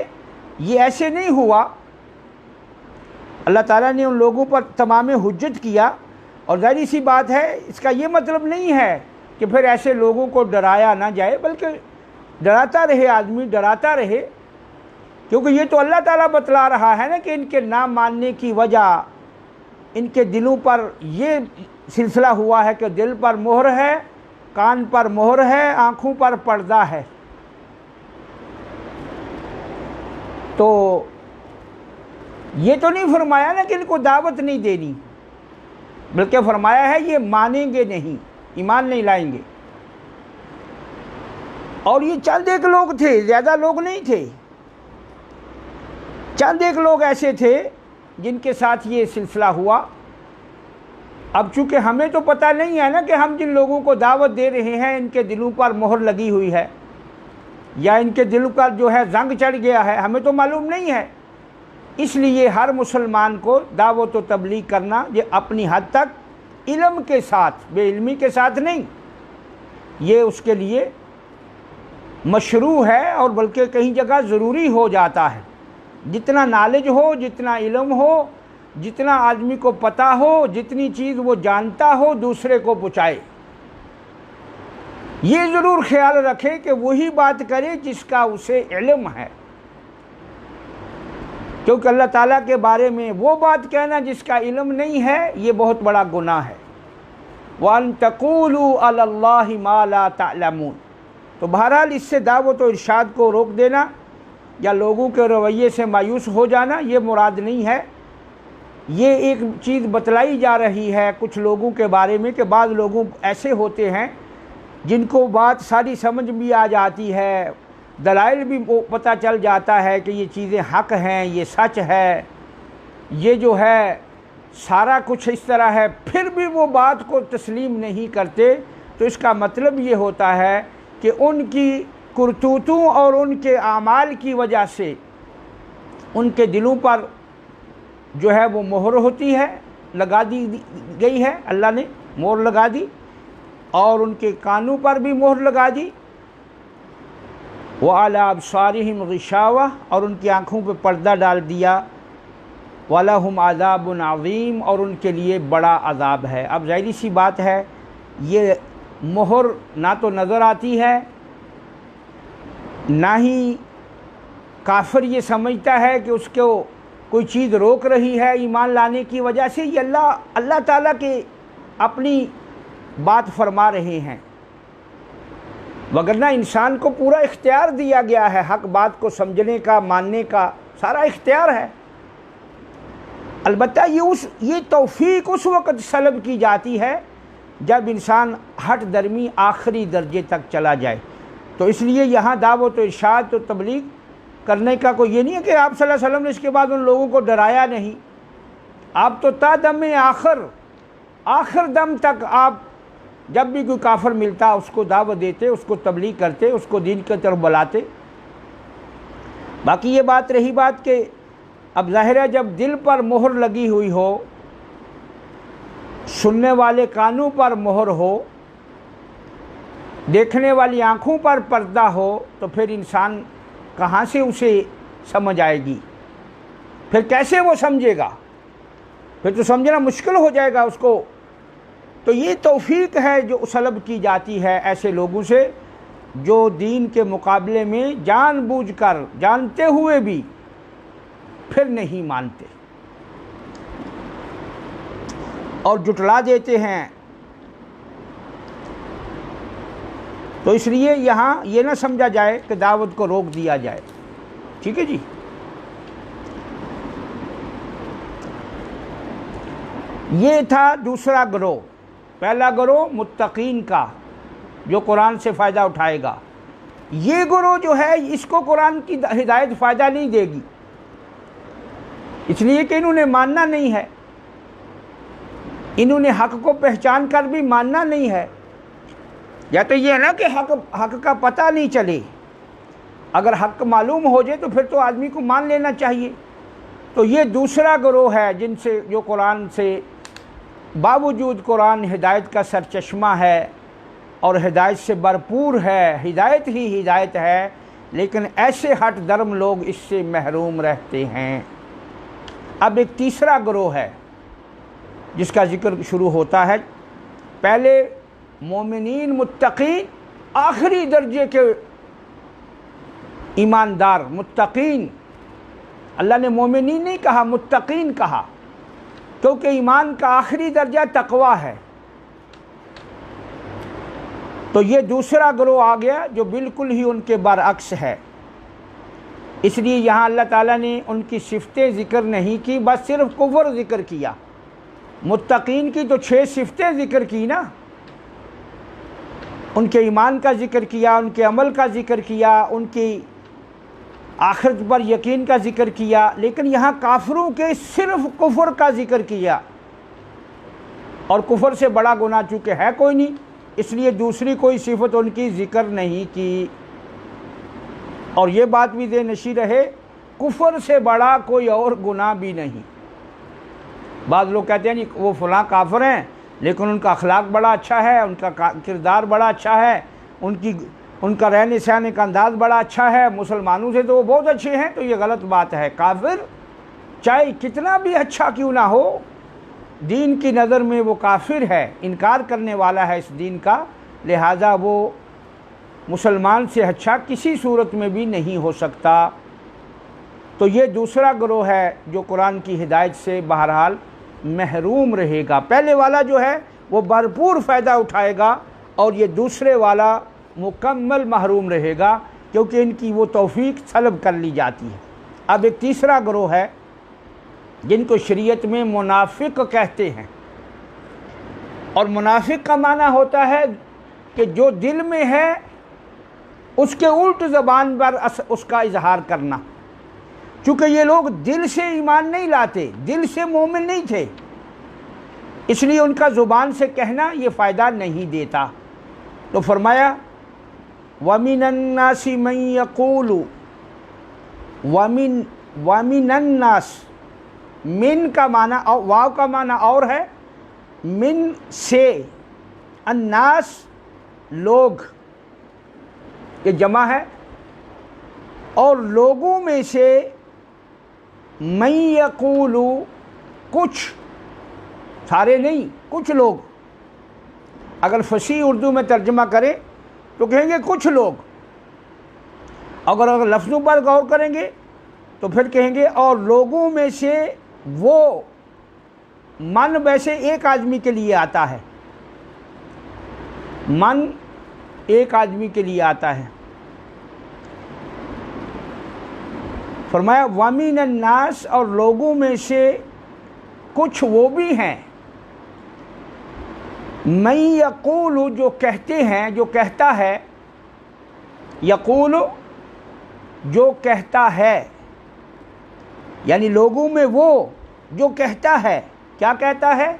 یہ ایسے نہیں ہوا، اللہ تعالیٰ نے ان لوگوں پر تمام حجت کیا، اور ظاہری سی بات ہے اس کا یہ مطلب نہیں ہے کہ پھر ایسے لوگوں کو ڈرایا نہ جائے، بلکہ ڈراتا رہے، آدمی ڈراتا رہے، کیونکہ یہ تو اللہ تعالیٰ بتلا رہا ہے نا کہ ان کے نہ ماننے کی وجہ ان کے دلوں پر یہ سلسلہ ہوا ہے کہ دل پر مہر ہے، کان پر مہر ہے، آنکھوں پر پردہ ہے۔ تو یہ تو نہیں فرمایا نا کہ ان کو دعوت نہیں دینی، بلکہ فرمایا ہے یہ مانیں گے نہیں، ایمان نہیں لائیں گے۔ اور یہ چند ایک لوگ تھے، زیادہ لوگ نہیں تھے، چند ایک لوگ ایسے تھے جن کے ساتھ یہ سلسلہ ہوا۔ اب چونکہ ہمیں تو پتہ نہیں ہے نا کہ ہم جن لوگوں کو دعوت دے رہے ہیں ان کے دلوں پر مہر لگی ہوئی ہے، یا ان کے دلوں پر جو ہے زنگ چڑھ گیا ہے، ہمیں تو معلوم نہیں ہے۔ اس لیے ہر مسلمان کو دعوت و تبلیغ کرنا یہ اپنی حد تک علم کے ساتھ، بے علمی کے ساتھ نہیں، یہ اس کے لیے مشروع ہے، اور بلکہ کہیں جگہ ضروری ہو جاتا ہے۔ جتنا نالج ہو، جتنا علم ہو، جتنا آدمی کو پتہ ہو، جتنی چیز وہ جانتا ہو، دوسرے کو پہنچائے۔ یہ ضرور خیال رکھے کہ وہی بات کرے جس کا اسے علم ہے، کیونکہ اللہ تعالیٰ کے بارے میں وہ بات کہنا جس کا علم نہیں ہے یہ بہت بڑا گناہ ہے۔ وَأَن تَقُولُوا عَلَى اللَّهِ مَا لَا تَعْلَمُونَ۔ تو بہرحال اس سے دعوت و ارشاد کو روک دینا یا لوگوں کے رویے سے مایوس ہو جانا یہ مراد نہیں ہے۔ یہ ایک چیز بتلائی جا رہی ہے کچھ لوگوں کے بارے میں کہ بعض لوگوں ایسے ہوتے ہیں جن کو بات ساری سمجھ بھی آ جاتی ہے، دلائل بھی پتہ چل جاتا ہے کہ یہ چیزیں حق ہیں، یہ سچ ہے، یہ جو ہے سارا کچھ اس طرح ہے، پھر بھی وہ بات کو تسلیم نہیں کرتے۔ تو اس کا مطلب یہ ہوتا ہے کہ ان کی کرتوتوں اور ان کے اعمال کی وجہ سے ان کے دلوں پر جو ہے وہ مہر ہوتی ہے، لگا دی گئی ہے، اللہ نے مہر لگا دی، اور ان کے کانوں پر بھی مہر لگا دی، وَعَلَىٰ أَبْصَارِهِمْ غِشَاوَةٌ اور ان کی آنکھوں پہ پردہ ڈال دیا، وَلَهُمْ عَذَابٌ عَظِيمٌ اور ان کے لیے بڑا عذاب ہے۔ اب ظاہری سی بات ہے، یہ مہر نہ تو نظر آتی ہے، نہ ہی کافر یہ سمجھتا ہے کہ اس کو کوئی چیز روک رہی ہے ایمان لانے کی وجہ سے۔ یہ اللہ تعالیٰ کے اپنی بات فرما رہے ہیں، وگرنہ انسان کو پورا اختیار دیا گیا ہے، حق بات کو سمجھنے کا، ماننے کا سارا اختیار ہے۔ البتہ یہ توفیق اس وقت سلب کی جاتی ہے جب انسان ہٹ درمی آخری درجے تک چلا جائے۔ تو اس لیے یہاں دعوت و ارشاد و تبلیغ کرنے کا کوئی یہ نہیں ہے کہ آپ صلی اللہ علیہ وسلم نے اس کے بعد ان لوگوں کو ڈرایا نہیں۔ آپ تو تا دم آخر دم تک آپ جب بھی کوئی کافر ملتا اس کو دعوت دیتے، اس کو تبلیغ کرتے، اس کو دین کی طرف بلاتے۔ باقی یہ بات رہی بات کہ اب ظاہر ہے جب دل پر مہر لگی ہوئی ہو، سننے والے کانوں پر مہر ہو، دیکھنے والی آنکھوں پر پردہ ہو، تو پھر انسان کہاں سے اسے سمجھ آئے گی؟ پھر کیسے وہ سمجھے گا؟ پھر تو سمجھنا مشکل ہو جائے گا اس کو۔ تو یہ توفیق ہے جو سلب کی جاتی ہے ایسے لوگوں سے جو دین کے مقابلے میں جان بوجھ کر، جانتے ہوئے بھی پھر نہیں مانتے اور جھٹلا دیتے ہیں۔ تو اس لیے یہاں یہ نہ سمجھا جائے کہ دعوت کو روک دیا جائے، ٹھیک ہے جی۔ یہ تھا دوسرا گروہ۔ پہلا گروہ متقین کا جو قرآن سے فائدہ اٹھائے گا۔ یہ گروہ جو ہے اس کو قرآن کی ہدایت فائدہ نہیں دے گی، اس لیے کہ انہوں نے ماننا نہیں ہے، انہوں نے حق کو پہچان کر بھی ماننا نہیں ہے۔ یا تو یہ ہے نا کہ حق کا پتہ نہیں چلے، اگر حق معلوم ہو جائے تو پھر تو آدمی کو مان لینا چاہیے۔ تو یہ دوسرا گروہ ہے جن سے جو قرآن سے باوجود قرآن ہدایت کا سرچشمہ ہے اور ہدایت سے بھرپور ہے، ہدایت ہی ہدایت ہے، لیکن ایسے ہٹ درم لوگ اس سے محروم رہتے ہیں۔ اب ایک تیسرا گروہ ہے جس کا ذکر شروع ہوتا ہے۔ پہلے مومنین متقین، آخری درجے کے ایماندار متقین، اللہ نے مومنین نہیں کہا، متقین کہا، کیونکہ ایمان کا آخری درجہ تقوی ہے۔ تو یہ دوسرا گروہ آ گیا جو بالکل ہی ان کے برعکس ہے۔ اس لیے یہاں اللہ تعالیٰ نے ان کی صفتیں ذکر نہیں کی، بس صرف کفر ذکر کیا۔ متقین کی تو 6 صفتیں ذکر کی نا، ان کے ایمان کا ذکر کیا، ان کے عمل کا ذکر کیا، ان کی آخرت پر یقین کا ذکر کیا، لیکن یہاں کافروں کے صرف کفر کا ذکر کیا، اور کفر سے بڑا گناہ چونکہ ہے کوئی نہیں، اس لیے دوسری کوئی صفت ان کی ذکر نہیں کی۔ اور یہ بات بھی ذہن نشیں رہے، کفر سے بڑا کوئی اور گناہ بھی نہیں۔ بعض لوگ کہتے ہیں جی وہ فلاں کافر ہیں لیکن ان کا اخلاق بڑا اچھا ہے، ان کا کردار بڑا اچھا ہے، ان کا رہنے سہنے کا انداز بڑا اچھا ہے، مسلمانوں سے تو وہ بہت اچھے ہیں۔ تو یہ غلط بات ہے۔ کافر چاہے کتنا بھی اچھا کیوں نہ ہو، دین کی نظر میں وہ کافر ہے، انکار کرنے والا ہے اس دین کا، لہٰذا وہ مسلمان سے اچھا کسی صورت میں بھی نہیں ہو سکتا۔ تو یہ دوسرا گروہ ہے جو قرآن کی ہدایت سے بہرحال محروم رہے گا۔ پہلے والا جو ہے وہ بھرپور فائدہ اٹھائے گا، اور یہ دوسرے والا مکمل محروم رہے گا، کیونکہ ان کی وہ توفیق طلب کر لی جاتی ہے۔ اب ایک تیسرا گروہ ہے جن کو شریعت میں منافق کہتے ہیں، اور منافق کا معنی ہوتا ہے کہ جو دل میں ہے اس کے الٹ زبان پر اس کا اظہار کرنا۔ چونکہ یہ لوگ دل سے ایمان نہیں لاتے، دل سے مومن نہیں تھے، اس لیے ان کا زبان سے کہنا یہ فائدہ نہیں دیتا۔ تو فرمایا وَمِنَ النَّاسِ مَن يَقُولُ، وَمِنَ النَّاسِ، من کا معنی واو کا معنی اور ہے، من سے، الناس لوگ، یہ جمع ہے، اور لوگوں میں سے من یقول، کچھ، سارے نہیں، کچھ لوگ، اگر فصیح اردو میں ترجمہ کریں تو کہیں گے کچھ لوگ، اگر لفظوں پر غور کریں گے تو پھر کہیں گے اور لوگوں میں سے وہ، من ویسے ایک آدمی کے لیے آتا ہے، من ایک آدمی کے لیے آتا ہے۔ فرمایا وَمِنَ النَّاسِ، اور لوگوں میں سے کچھ وہ بھی ہیں، مَن یقول، جو کہتے ہیں، جو کہتا ہے، یقول جو کہتا ہے، یعنی لوگوں میں وہ جو کہتا ہے، کیا کہتا ہے؟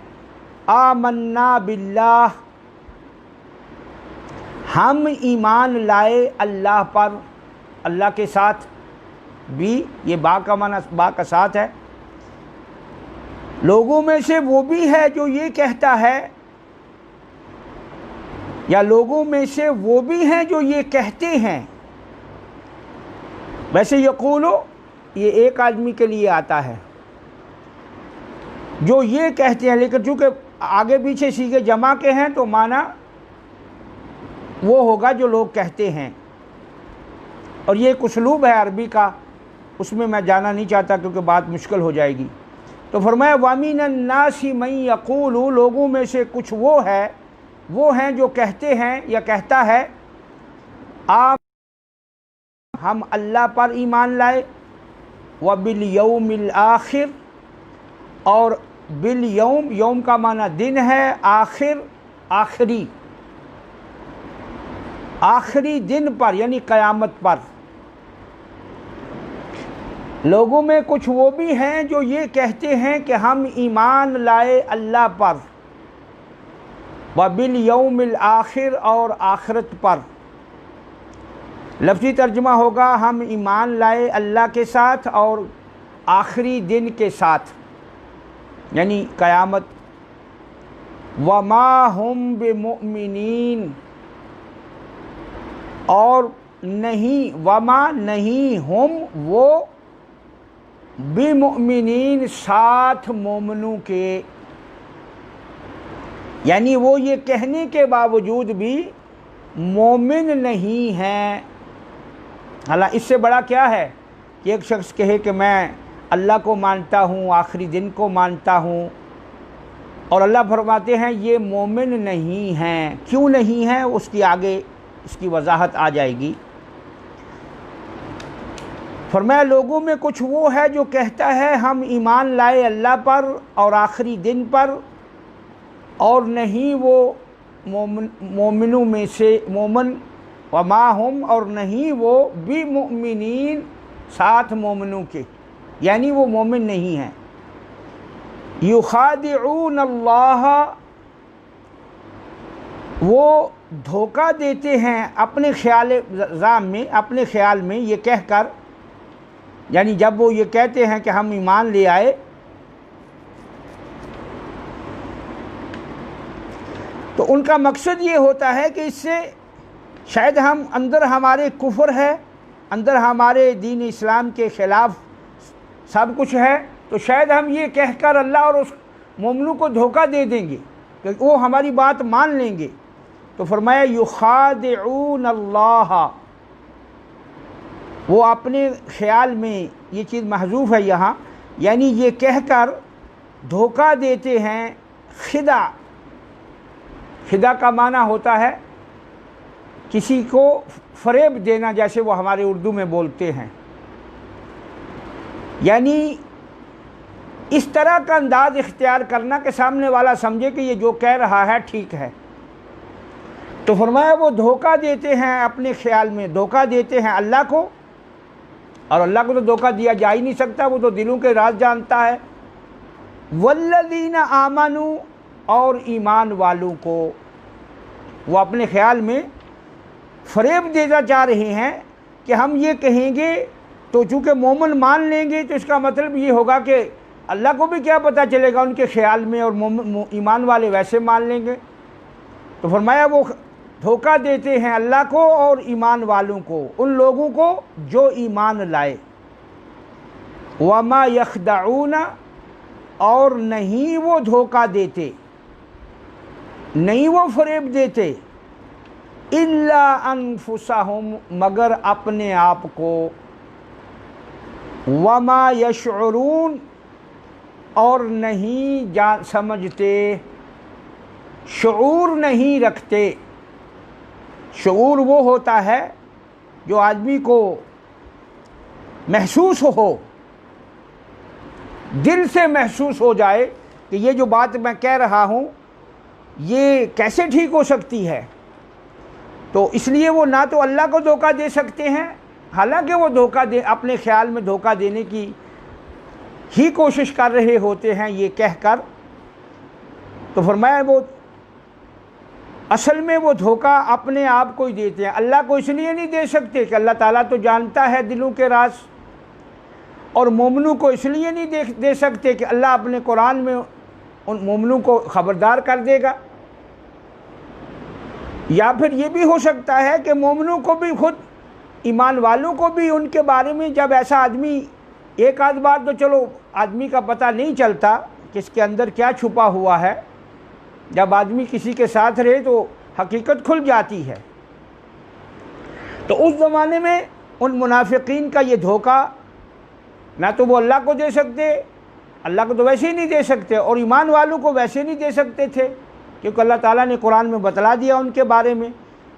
آمنا باللہ، ہم ایمان لائے اللہ پر، اللہ کے ساتھ بھی، یہ با کا معنی با کا ساتھ ہے۔ لوگوں میں سے وہ بھی ہے جو یہ کہتا ہے، یا لوگوں میں سے وہ بھی ہیں جو یہ کہتے ہیں۔ ویسے یقولو یہ ایک آدمی کے لیے آتا ہے جو یہ کہتے ہیں، لیکن چونکہ آگے پیچھے صیغے جمع کے ہیں تو معنی وہ ہوگا جو لوگ کہتے ہیں، اور یہ ایک اسلوب ہے عربی کا، اس میں میں جانا نہیں چاہتا کیونکہ بات مشکل ہو جائے گی۔ تو فرمایا وَمِنَ النَّاسِ مَن یقول، لوگوں میں سے کچھ وہ ہیں جو کہتے ہیں یا کہتا ہے، ہم اللہ پر ایمان لائے، وَبِالْيَوْمِ الْآخِرِ، اور بالیوم، یوم کا معنی دن ہے، آخر آخری، آخری دن پر یعنی قیامت پر۔ لوگوں میں کچھ وہ بھی ہیں جو یہ کہتے ہیں کہ ہم ایمان لائے اللہ پر، وَبِالْيَوْمِ الْآخِرِ، اور آخرت پر۔ لفظی ترجمہ ہوگا ہم ایمان لائے اللہ کے ساتھ اور آخری دن کے ساتھ، یعنی قیامت۔ وَمَا هُمْ بِمُؤْمِنِينَ، اور نہیں، وما نہیں، ہم وہ، بِمُؤْمِنِينَ ساتھ مومنوں کے، یعنی وہ یہ کہنے کے باوجود بھی مومن نہیں ہیں۔ حالانکہ اس سے بڑا کیا ہے کہ ایک شخص کہے کہ میں اللہ کو مانتا ہوں، آخری دن کو مانتا ہوں، اور اللہ فرماتے ہیں یہ مومن نہیں ہیں۔ کیوں نہیں ہیں اس کی آگے اس کی وضاحت آ جائے گی۔ فرمایا لوگوں میں کچھ وہ ہے جو کہتا ہے ہم ایمان لائے اللہ پر اور آخری دن پر، اور نہیں وہ مومنوں میں سے مومن، وما ہم، اور نہیں وہ بِمُؤْمِنِينَ ساتھ مومنوں کے، یعنی وہ مومن نہیں ہیں۔ یخادعون اللہ، وہ دھوکہ دیتے ہیں اپنے اپنے خیال میں یہ کہہ کر، یعنی جب وہ یہ کہتے ہیں کہ ہم ایمان لے آئے، تو ان کا مقصد یہ ہوتا ہے کہ اس سے شاید ہم اندر ہمارے کفر ہے، اندر ہمارے دین اسلام کے خلاف سب کچھ ہے، تو شاید ہم یہ کہہ کر اللہ اور اس مومنوں کو دھوکہ دے دیں گے کہ وہ ہماری بات مان لیں گے۔ تو فرمایا یخادعون اللہ، وہ اپنے خیال میں، یہ چیز محذوف ہے یہاں، یعنی یہ کہہ کر دھوکہ دیتے ہیں۔ خدا کا معنی ہوتا ہے کسی کو فریب دینا، جیسے وہ ہمارے اردو میں بولتے ہیں، یعنی اس طرح کا انداز اختیار کرنا کہ سامنے والا سمجھے کہ یہ جو کہہ رہا ہے ٹھیک ہے۔ تو فرمایا وہ دھوکہ دیتے ہیں اپنے خیال میں، دھوکہ دیتے ہیں اللہ کو، اور اللہ کو تو دھوکہ دیا جا ہی نہیں سکتا، وہ تو دلوں کے راز جانتا ہے۔ والذین آمنوا، اور ایمان والوں کو وہ اپنے خیال میں فریب دینا چاہ رہے ہیں کہ ہم یہ کہیں گے تو چونکہ مومن مان لیں گے تو اس کا مطلب یہ ہوگا کہ اللہ کو بھی کیا پتہ چلے گا ان کے خیال میں، اور ایمان والے ویسے مان لیں گے۔ تو فرمایا وہ دھوکہ دیتے ہیں اللہ کو اور ایمان والوں کو، ان لوگوں کو جو ایمان لائے۔ وما یخدعون، اور نہیں وہ دھوکہ دیتے، نہیں وہ فریب دیتے، الا انفسہم، مگر اپنے آپ کو، وما یشعرون، اور نہیں سمجھتے، شعور نہیں رکھتے۔ شعور وہ ہوتا ہے جو آدمی کو محسوس ہو، دل سے محسوس ہو جائے کہ یہ جو بات میں کہہ رہا ہوں یہ کیسے ٹھیک ہو سکتی ہے۔ تو اس لیے وہ نہ تو اللہ کو دھوکہ دے سکتے ہیں، حالانکہ وہ اپنے خیال میں دھوکہ دینے کی ہی کوشش کر رہے ہوتے ہیں یہ کہہ کر۔ تو فرمایا وہ اصل میں وہ دھوکہ اپنے آپ کو ہی دیتے ہیں، اللہ کو اس لیے نہیں دے سکتے کہ اللہ تعالیٰ تو جانتا ہے دلوں کے راز، اور مومنوں کو اس لیے نہیں دے سکتے کہ اللہ اپنے قرآن میں ان مومنوں کو خبردار کر دے گا۔ یا پھر یہ بھی ہو سکتا ہے کہ مومنوں کو بھی، خود ایمان والوں کو بھی ان کے بارے میں، جب ایسا آدمی ایک آدھ بار تو چلو آدمی کا پتہ نہیں چلتا کہ اس کے اندر کیا چھپا ہوا ہے، جب آدمی کسی کے ساتھ رہے تو حقیقت کھل جاتی ہے۔ تو اس زمانے میں ان منافقین کا یہ دھوکہ نہ تو وہ اللہ کو دے سکتے، اللہ کو تو ویسے ہی نہیں دے سکتے، اور ایمان والوں کو ویسے نہیں دے سکتے تھے، کیونکہ اللہ تعالیٰ نے قرآن میں بتلا دیا ان کے بارے میں۔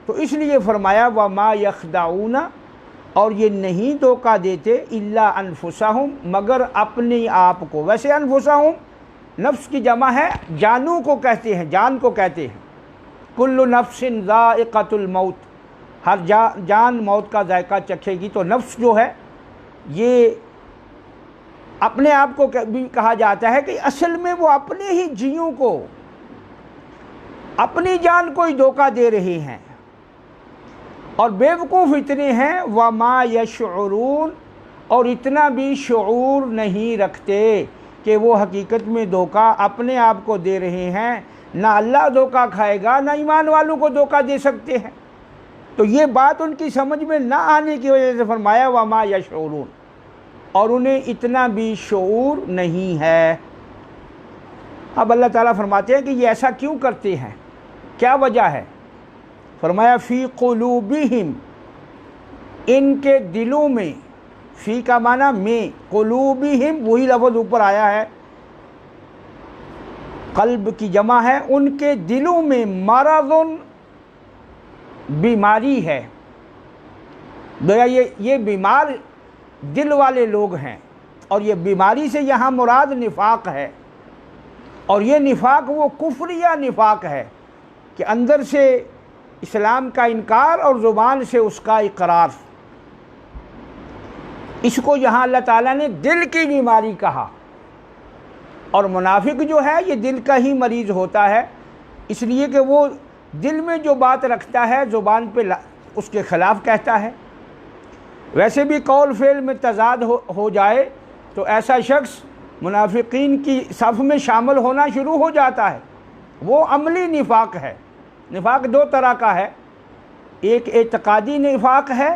تو اس لیے فرمایا وَمَا يَخْدَعُونَ، اور یہ نہیں دھوکہ دیتے، إِلَّا أَنفُسَهُمْ، مگر اپنے آپ کو۔ ویسے انفسہم نفس کی جمع ہے، جانوں کو کہتے ہیں، جان کو کہتے ہیں۔ کل نفس ذائقۃ الموت، ہر جان موت کا ذائقہ چکھے گی۔ تو نفس جو ہے یہ اپنے آپ کو بھی کہا جاتا ہے کہ اصل میں وہ اپنے ہی جیوں کو، اپنی جان کو ہی دھوکہ دے رہے ہیں، اور بیوقوف اتنے ہیں وما یشعرون، اور اتنا بھی شعور نہیں رکھتے کہ وہ حقیقت میں دھوکہ اپنے آپ کو دے رہے ہیں۔ نہ اللہ دھوکہ کھائے گا، نہ ایمان والوں کو دھوکہ دے سکتے ہیں۔ تو یہ بات ان کی سمجھ میں نہ آنے کی وجہ سے فرمایا وما یشعرون، اور انہیں اتنا بھی شعور نہیں ہے۔ اب اللہ تعالیٰ فرماتے ہیں کہ یہ ایسا کیوں کرتے ہیں، کیا وجہ ہے؟ فرمایا فی قلوبہم، ان کے دلوں میں، فی کا معنی میں، قلوبہم وہی لفظ اوپر آیا ہے، قلب کی جمع ہے، ان کے دلوں میں مرض، بیماری ہے۔ گویا یہ بیمار دل والے لوگ ہیں، اور یہ بیماری سے یہاں مراد نفاق ہے، اور یہ نفاق وہ کفریہ نفاق ہے کہ اندر سے اسلام کا انکار اور زبان سے اس کا اقرار۔ اس کو یہاں اللہ تعالیٰ نے دل کی بیماری کہا، اور منافق جو ہے یہ دل کا ہی مریض ہوتا ہے، اس لیے کہ وہ دل میں جو بات رکھتا ہے زبان پہ اس کے خلاف کہتا ہے۔ ویسے بھی قول فعل میں تضاد ہو جائے تو ایسا شخص منافقین کی صف میں شامل ہونا شروع ہو جاتا ہے۔ وہ عملی نفاق ہے۔ نفاق دو طرح کا ہے، ایک اعتقادی نفاق ہے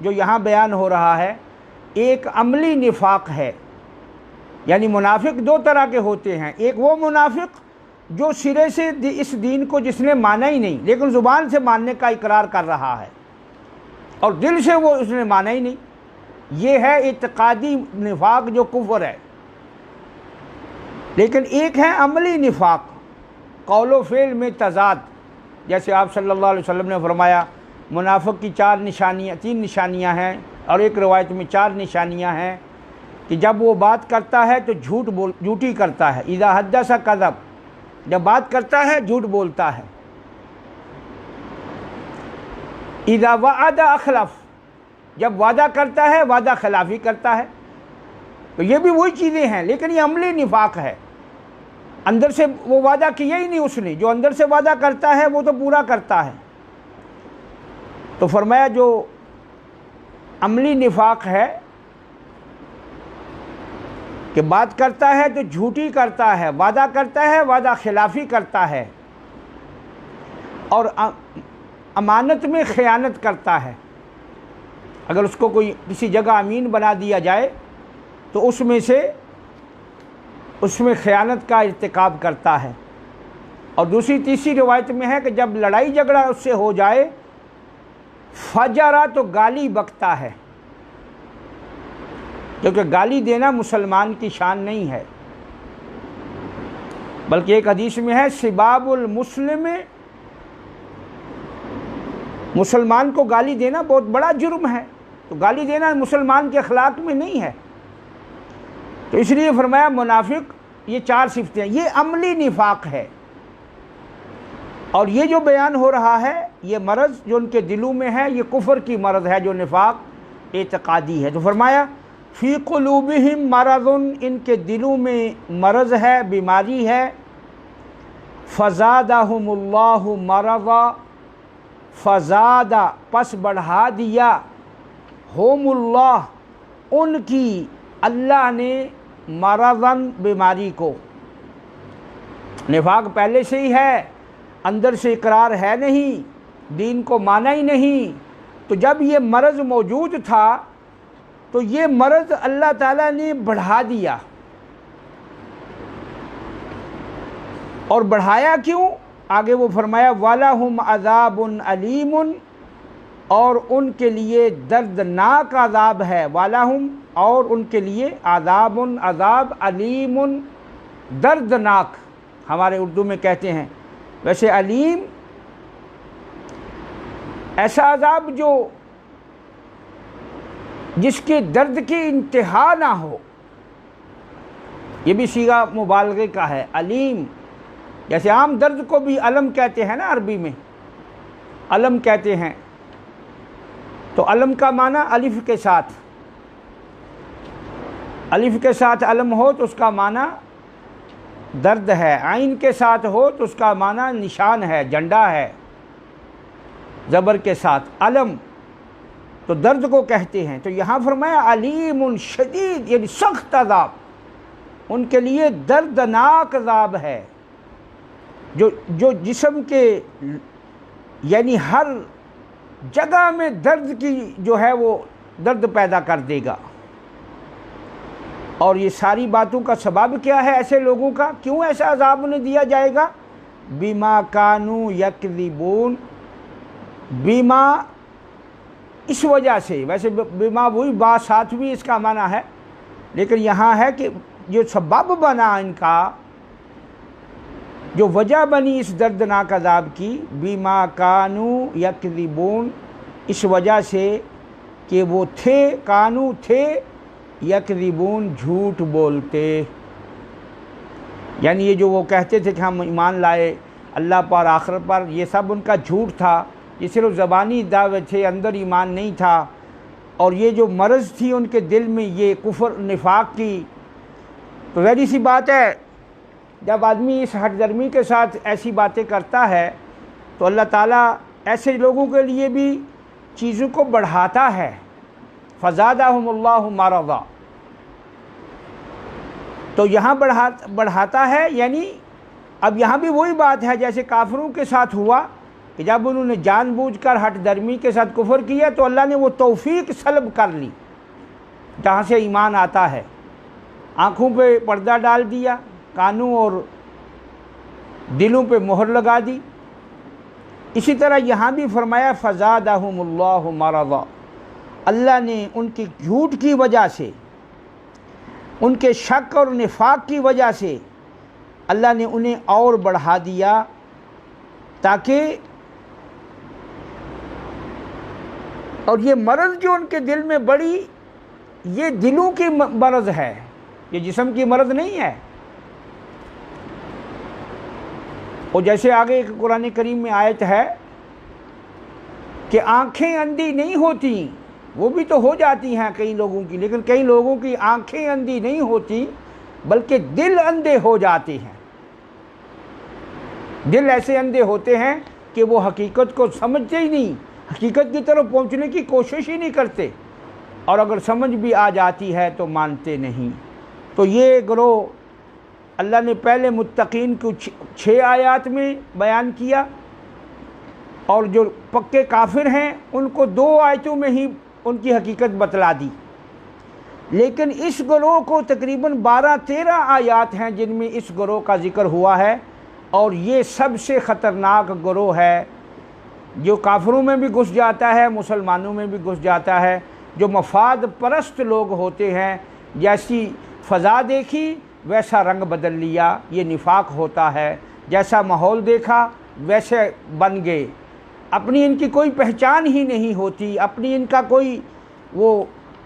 جو یہاں بیان ہو رہا ہے، ایک عملی نفاق ہے۔ یعنی منافق دو طرح کے ہوتے ہیں، ایک وہ منافق جو سرے سے اس دین کو جس نے مانا ہی نہیں لیکن زبان سے ماننے کا اقرار کر رہا ہے، اور دل سے وہ اس نے مانا ہی نہیں، یہ ہے اعتقادی نفاق جو کفر ہے۔ لیکن ایک ہے عملی نفاق، قول و فعل میں تضاد، جیسے آپ صلی اللہ علیہ وسلم نے فرمایا منافق کی تین نشانیاں ہیں، اور ایک روایت میں 4 نشانیاں ہیں، کہ جب وہ بات کرتا ہے تو جھوٹی کرتا ہے، اذا حدث کذب، جب بات کرتا ہے جھوٹ بولتا ہے، اذا وعد اخلف، جب وعدہ کرتا ہے وعدہ خلافی کرتا ہے۔ تو یہ بھی وہی چیزیں ہیں، لیکن یہ عملی نفاق ہے، اندر سے وہ وعدہ کیا ہی نہیں اس نے، جو اندر سے وعدہ کرتا ہے وہ تو پورا کرتا ہے۔ تو فرمایا جو عملی نفاق ہے کہ بات کرتا ہے تو جھوٹی کرتا ہے، وعدہ کرتا ہے وعدہ خلافی کرتا ہے، اور امانت میں خیانت کرتا ہے، اگر اس کو کوئی کسی جگہ امین بنا دیا جائے تو اس میں خیانت کا ارتکاب کرتا ہے۔ اور دوسری تیسری روایت میں ہے کہ جب لڑائی جھگڑا اس سے ہو جائے فجرا تو گالی بکتا ہے، کیونکہ گالی دینا مسلمان کی شان نہیں ہے، بلکہ ایک حدیث میں ہے سباب المسلم، مسلمان کو گالی دینا بہت بڑا جرم ہے، تو گالی دینا مسلمان کے اخلاق میں نہیں ہے۔ تو اس لیے فرمایا منافق یہ 4 صفتیں ہیں، یہ عملی نفاق ہے، اور یہ جو بیان ہو رہا ہے یہ مرض جو ان کے دلوں میں ہے یہ کفر کی مرض ہے جو نفاق اعتقادی ہے۔ تو فرمایا فی قلوبہم مرض، ان کے دلوں میں مرض ہے، بیماری ہے، فزادہم اللہ مرضا، فزادہ پس بڑھا دیا، ہم اللہ ان کی اللہ نے مرضاً بیماری کو، نفاق پہلے سے ہی ہے، اندر سے اقرار ہے نہیں، دین کو مانا ہی نہیں، تو جب یہ مرض موجود تھا تو یہ مرض اللہ تعالیٰ نے بڑھا دیا۔ اور بڑھایا کیوں؟ آگے وہ فرمایا وَلَهُمْ عَذَابٌ عَلِيمٌ، اور ان کے لیے دردناک عذاب ہے، وَلَهُمْ اور ان کے لیے عذاب علیم دردناک، ہمارے اردو میں کہتے ہیں، ویسے علیم ایسا عذاب جو جس کے درد کی انتہا نہ ہو، یہ بھی صیغہ مبالغے کا ہے، علیم، جیسے عام درد کو بھی علم کہتے ہیں نا، عربی میں علم کہتے ہیں، تو علم کا معنی الف کے ساتھ، الف کے ساتھ علم ہو تو اس کا معنی درد ہے، عین کے ساتھ ہو تو اس کا معنی نشان ہے، جھنڈا ہے، زبر کے ساتھ علم تو درد کو کہتے ہیں۔ تو یہاں فرمایا علیم شدید، یعنی سخت عذاب، ان کے لیے دردناک عذاب ہے جو جسم کے یعنی ہر جگہ میں درد کی جو ہے وہ درد پیدا کر دے گا۔ اور یہ ساری باتوں کا سبب کیا ہے ایسے لوگوں کا، کیوں ایسا عذاب انہیں دیا جائے گا؟ بما کانوا یکذبون، بیما اس وجہ سے، ویسے بیما وہی با ساتھ بھی اس کا معنی ہے، لیکن یہاں ہے کہ جو سبب بنا ان کا، جو وجہ بنی اس دردناک عذاب کی، بیما کانوا یکذبون، اس وجہ سے کہ وہ کانوا تھے یکذبون جھوٹ بولتے، یعنی یہ جو وہ کہتے تھے کہ ہم ایمان لائے اللہ پر آخرت پر، یہ سب ان کا جھوٹ تھا، یہ صرف زبانی دعوے تھے، اندر ایمان نہیں تھا۔ اور یہ جو مرض تھی ان کے دل میں یہ کفر نفاق کی، تو ظاہری سی بات ہے جب آدمی اس ہٹ درمی کے ساتھ ایسی باتیں کرتا ہے تو اللہ تعالیٰ ایسے لوگوں کے لیے بھی چیزوں کو بڑھاتا ہے، فزادہم اللہ مرضا، تو یہاں بڑھاتا ہے، یعنی اب یہاں بھی وہی بات ہے جیسے کافروں کے ساتھ ہوا کہ جب انہوں نے جان بوجھ کر ہٹ درمی کے ساتھ کفر کیا تو اللہ نے وہ توفیق سلب کر لی جہاں سے ایمان آتا ہے، آنکھوں پہ پردہ ڈال دیا، کانوں اور دلوں پہ مہر لگا دی۔ اسی طرح یہاں بھی فرمایا فزادہم اللہ مرضا، اللہ نے ان کی جھوٹ کی وجہ سے، ان کے شک اور نفاق کی وجہ سے اللہ نے انہیں اور بڑھا دیا، تاکہ اور یہ مرض جو ان کے دل میں بڑی، یہ دلوں کی مرض ہے، یہ جسم کی مرض نہیں ہے۔ اور جیسے آگے ایک قرآن کریم میں آیت ہے کہ آنکھیں اندھی نہیں ہوتی، وہ بھی تو ہو جاتی ہیں کئی لوگوں کی، لیکن کئی لوگوں کی آنکھیں اندھی نہیں ہوتی بلکہ دل اندھے ہو جاتے ہیں۔ دل ایسے اندھے ہوتے ہیں کہ وہ حقیقت کو سمجھتے ہی نہیں، حقیقت کی طرف پہنچنے کی کوشش ہی نہیں کرتے، اور اگر سمجھ بھی آ جاتی ہے تو مانتے نہیں۔ تو یہ گروہ اللہ نے پہلے متقین کو 6 آیات میں بیان کیا، اور جو پکے کافر ہیں ان کو 2 آیتوں میں ہی ان کی حقیقت بتلا دی، لیکن اس گروہ کو تقریباً 12-13 آیات ہیں جن میں اس گروہ کا ذکر ہوا ہے، اور یہ سب سے خطرناک گروہ ہے جو کافروں میں بھی گھس جاتا ہے، مسلمانوں میں بھی گھس جاتا ہے، جو مفاد پرست لوگ ہوتے ہیں، جیسی فضا دیکھی ویسا رنگ بدل لیا، یہ نفاق ہوتا ہے، جیسا ماحول دیکھا ویسے بن گئے، اپنی ان کی کوئی پہچان ہی نہیں ہوتی، اپنی ان کا کوئی وہ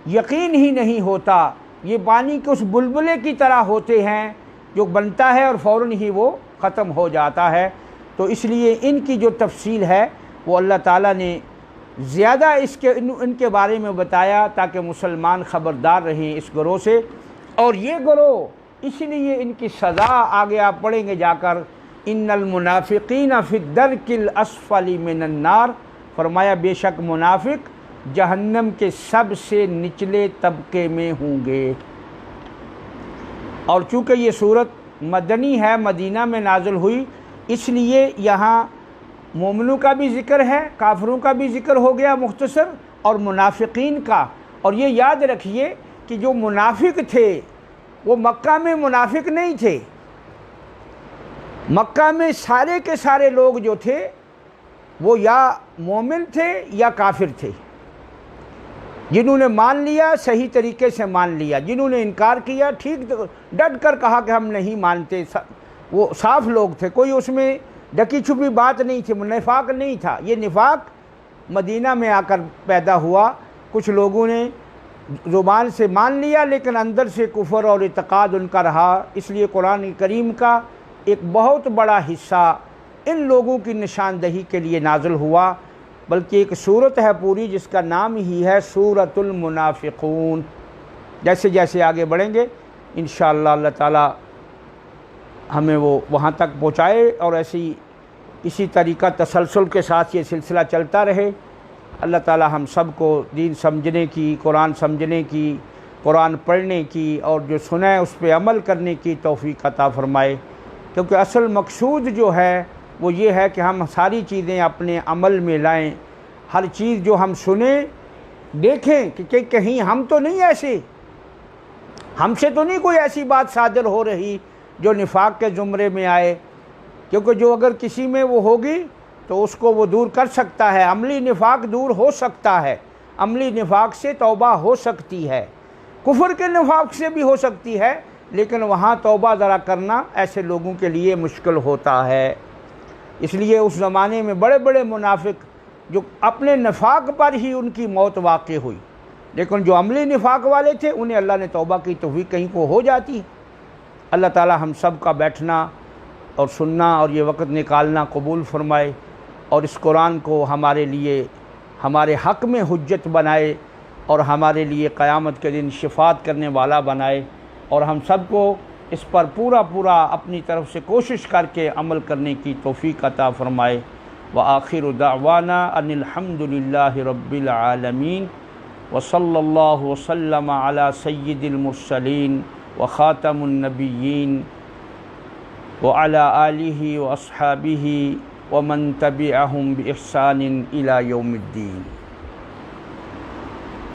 یقین ہی نہیں ہوتا، یہ پانی کے اس بلبلے کی طرح ہوتے ہیں جو بنتا ہے اور فوراً ہی وہ ختم ہو جاتا ہے۔ تو اس لیے ان کی جو تفصیل ہے وہ اللہ تعالیٰ نے زیادہ ان کے بارے میں بتایا تاکہ مسلمان خبردار رہیں اس گروہ سے، اور یہ گروہ اس لیے ان کی سزا آگے آپ پڑھیں گے جا کر، ان المنافقین فی الدرک الاسفل من النار، فرمایا بے شک منافق جہنم کے سب سے نچلے طبقے میں ہوں گے۔ اور چونکہ یہ صورت مدنی ہے، مدینہ میں نازل ہوئی، اس لیے یہاں مومنوں کا بھی ذکر ہے، کافروں کا بھی ذکر ہو گیا مختصر، اور منافقین کا۔ اور یہ یاد رکھیے کہ جو منافق تھے وہ مکہ میں منافق نہیں تھے، مکہ میں سارے کے سارے لوگ جو تھے وہ یا مومن تھے یا کافر تھے، جنہوں نے مان لیا صحیح طریقے سے مان لیا، جنہوں نے انکار کیا ٹھیک ڈٹ کر کہا کہ ہم نہیں مانتے، وہ صاف لوگ تھے، کوئی اس میں ڈکی چھپی بات نہیں تھی، نفاق نہیں تھا۔ یہ نفاق مدینہ میں آ کر پیدا ہوا، کچھ لوگوں نے زبان سے مان لیا لیکن اندر سے کفر اور اعتقاد ان کا رہا، اس لیے قرآن کریم کا ایک بہت بڑا حصہ ان لوگوں کی نشاندہی کے لیے نازل ہوا، بلکہ ایک سورت ہے پوری جس کا نام ہی ہے سورۃ المنافقون۔ جیسے جیسے آگے بڑھیں گے انشاءاللہ اللہ تعالی ہمیں وہ وہاں تک پہنچائے، اور اسی طریقہ تسلسل کے ساتھ یہ سلسلہ چلتا رہے۔ اللہ تعالی ہم سب کو دین سمجھنے کی، قرآن سمجھنے کی، قرآن پڑھنے کی، اور جو سنیں اس پہ عمل کرنے کی توفیق عطا فرمائے، کیونکہ اصل مقصود جو ہے وہ یہ ہے کہ ہم ساری چیزیں اپنے عمل میں لائیں، ہر چیز جو ہم سنیں دیکھیں کہ کہیں ہم تو نہیں ایسے، ہم سے تو نہیں کوئی ایسی بات صادر ہو رہی جو نفاق کے زمرے میں آئے، کیونکہ جو اگر کسی میں وہ ہوگی تو اس کو وہ دور کر سکتا ہے، عملی نفاق دور ہو سکتا ہے، عملی نفاق سے توبہ ہو سکتی ہے، کفر کے نفاق سے بھی ہو سکتی ہے، لیکن وہاں توبہ ذرا کرنا ایسے لوگوں کے لیے مشکل ہوتا ہے۔ اس لیے اس زمانے میں بڑے بڑے منافق جو اپنے نفاق پر ہی ان کی موت واقع ہوئی، لیکن جو عملی نفاق والے تھے انہیں اللہ نے توبہ کی توفیق کہیں کو ہو جاتی۔ اللہ تعالی ہم سب کا بیٹھنا اور سننا اور یہ وقت نکالنا قبول فرمائے، اور اس قرآن کو ہمارے لیے ہمارے حق میں حجت بنائے، اور ہمارے لیے قیامت کے دن شفاعت کرنے والا بنائے، اور ہم سب کو اس پر پورا اپنی طرف سے کوشش کر کے عمل کرنے کی توفیق عطا فرمائے۔ وآخر دعوانا ان الحمد للہ رب العالمین، وصلی اللہ وسلم علی سید المرسلین وخاتم النبیین وعلی آلہ واصحابہ ومن تبعہم بإحسان الی یوم الدین۔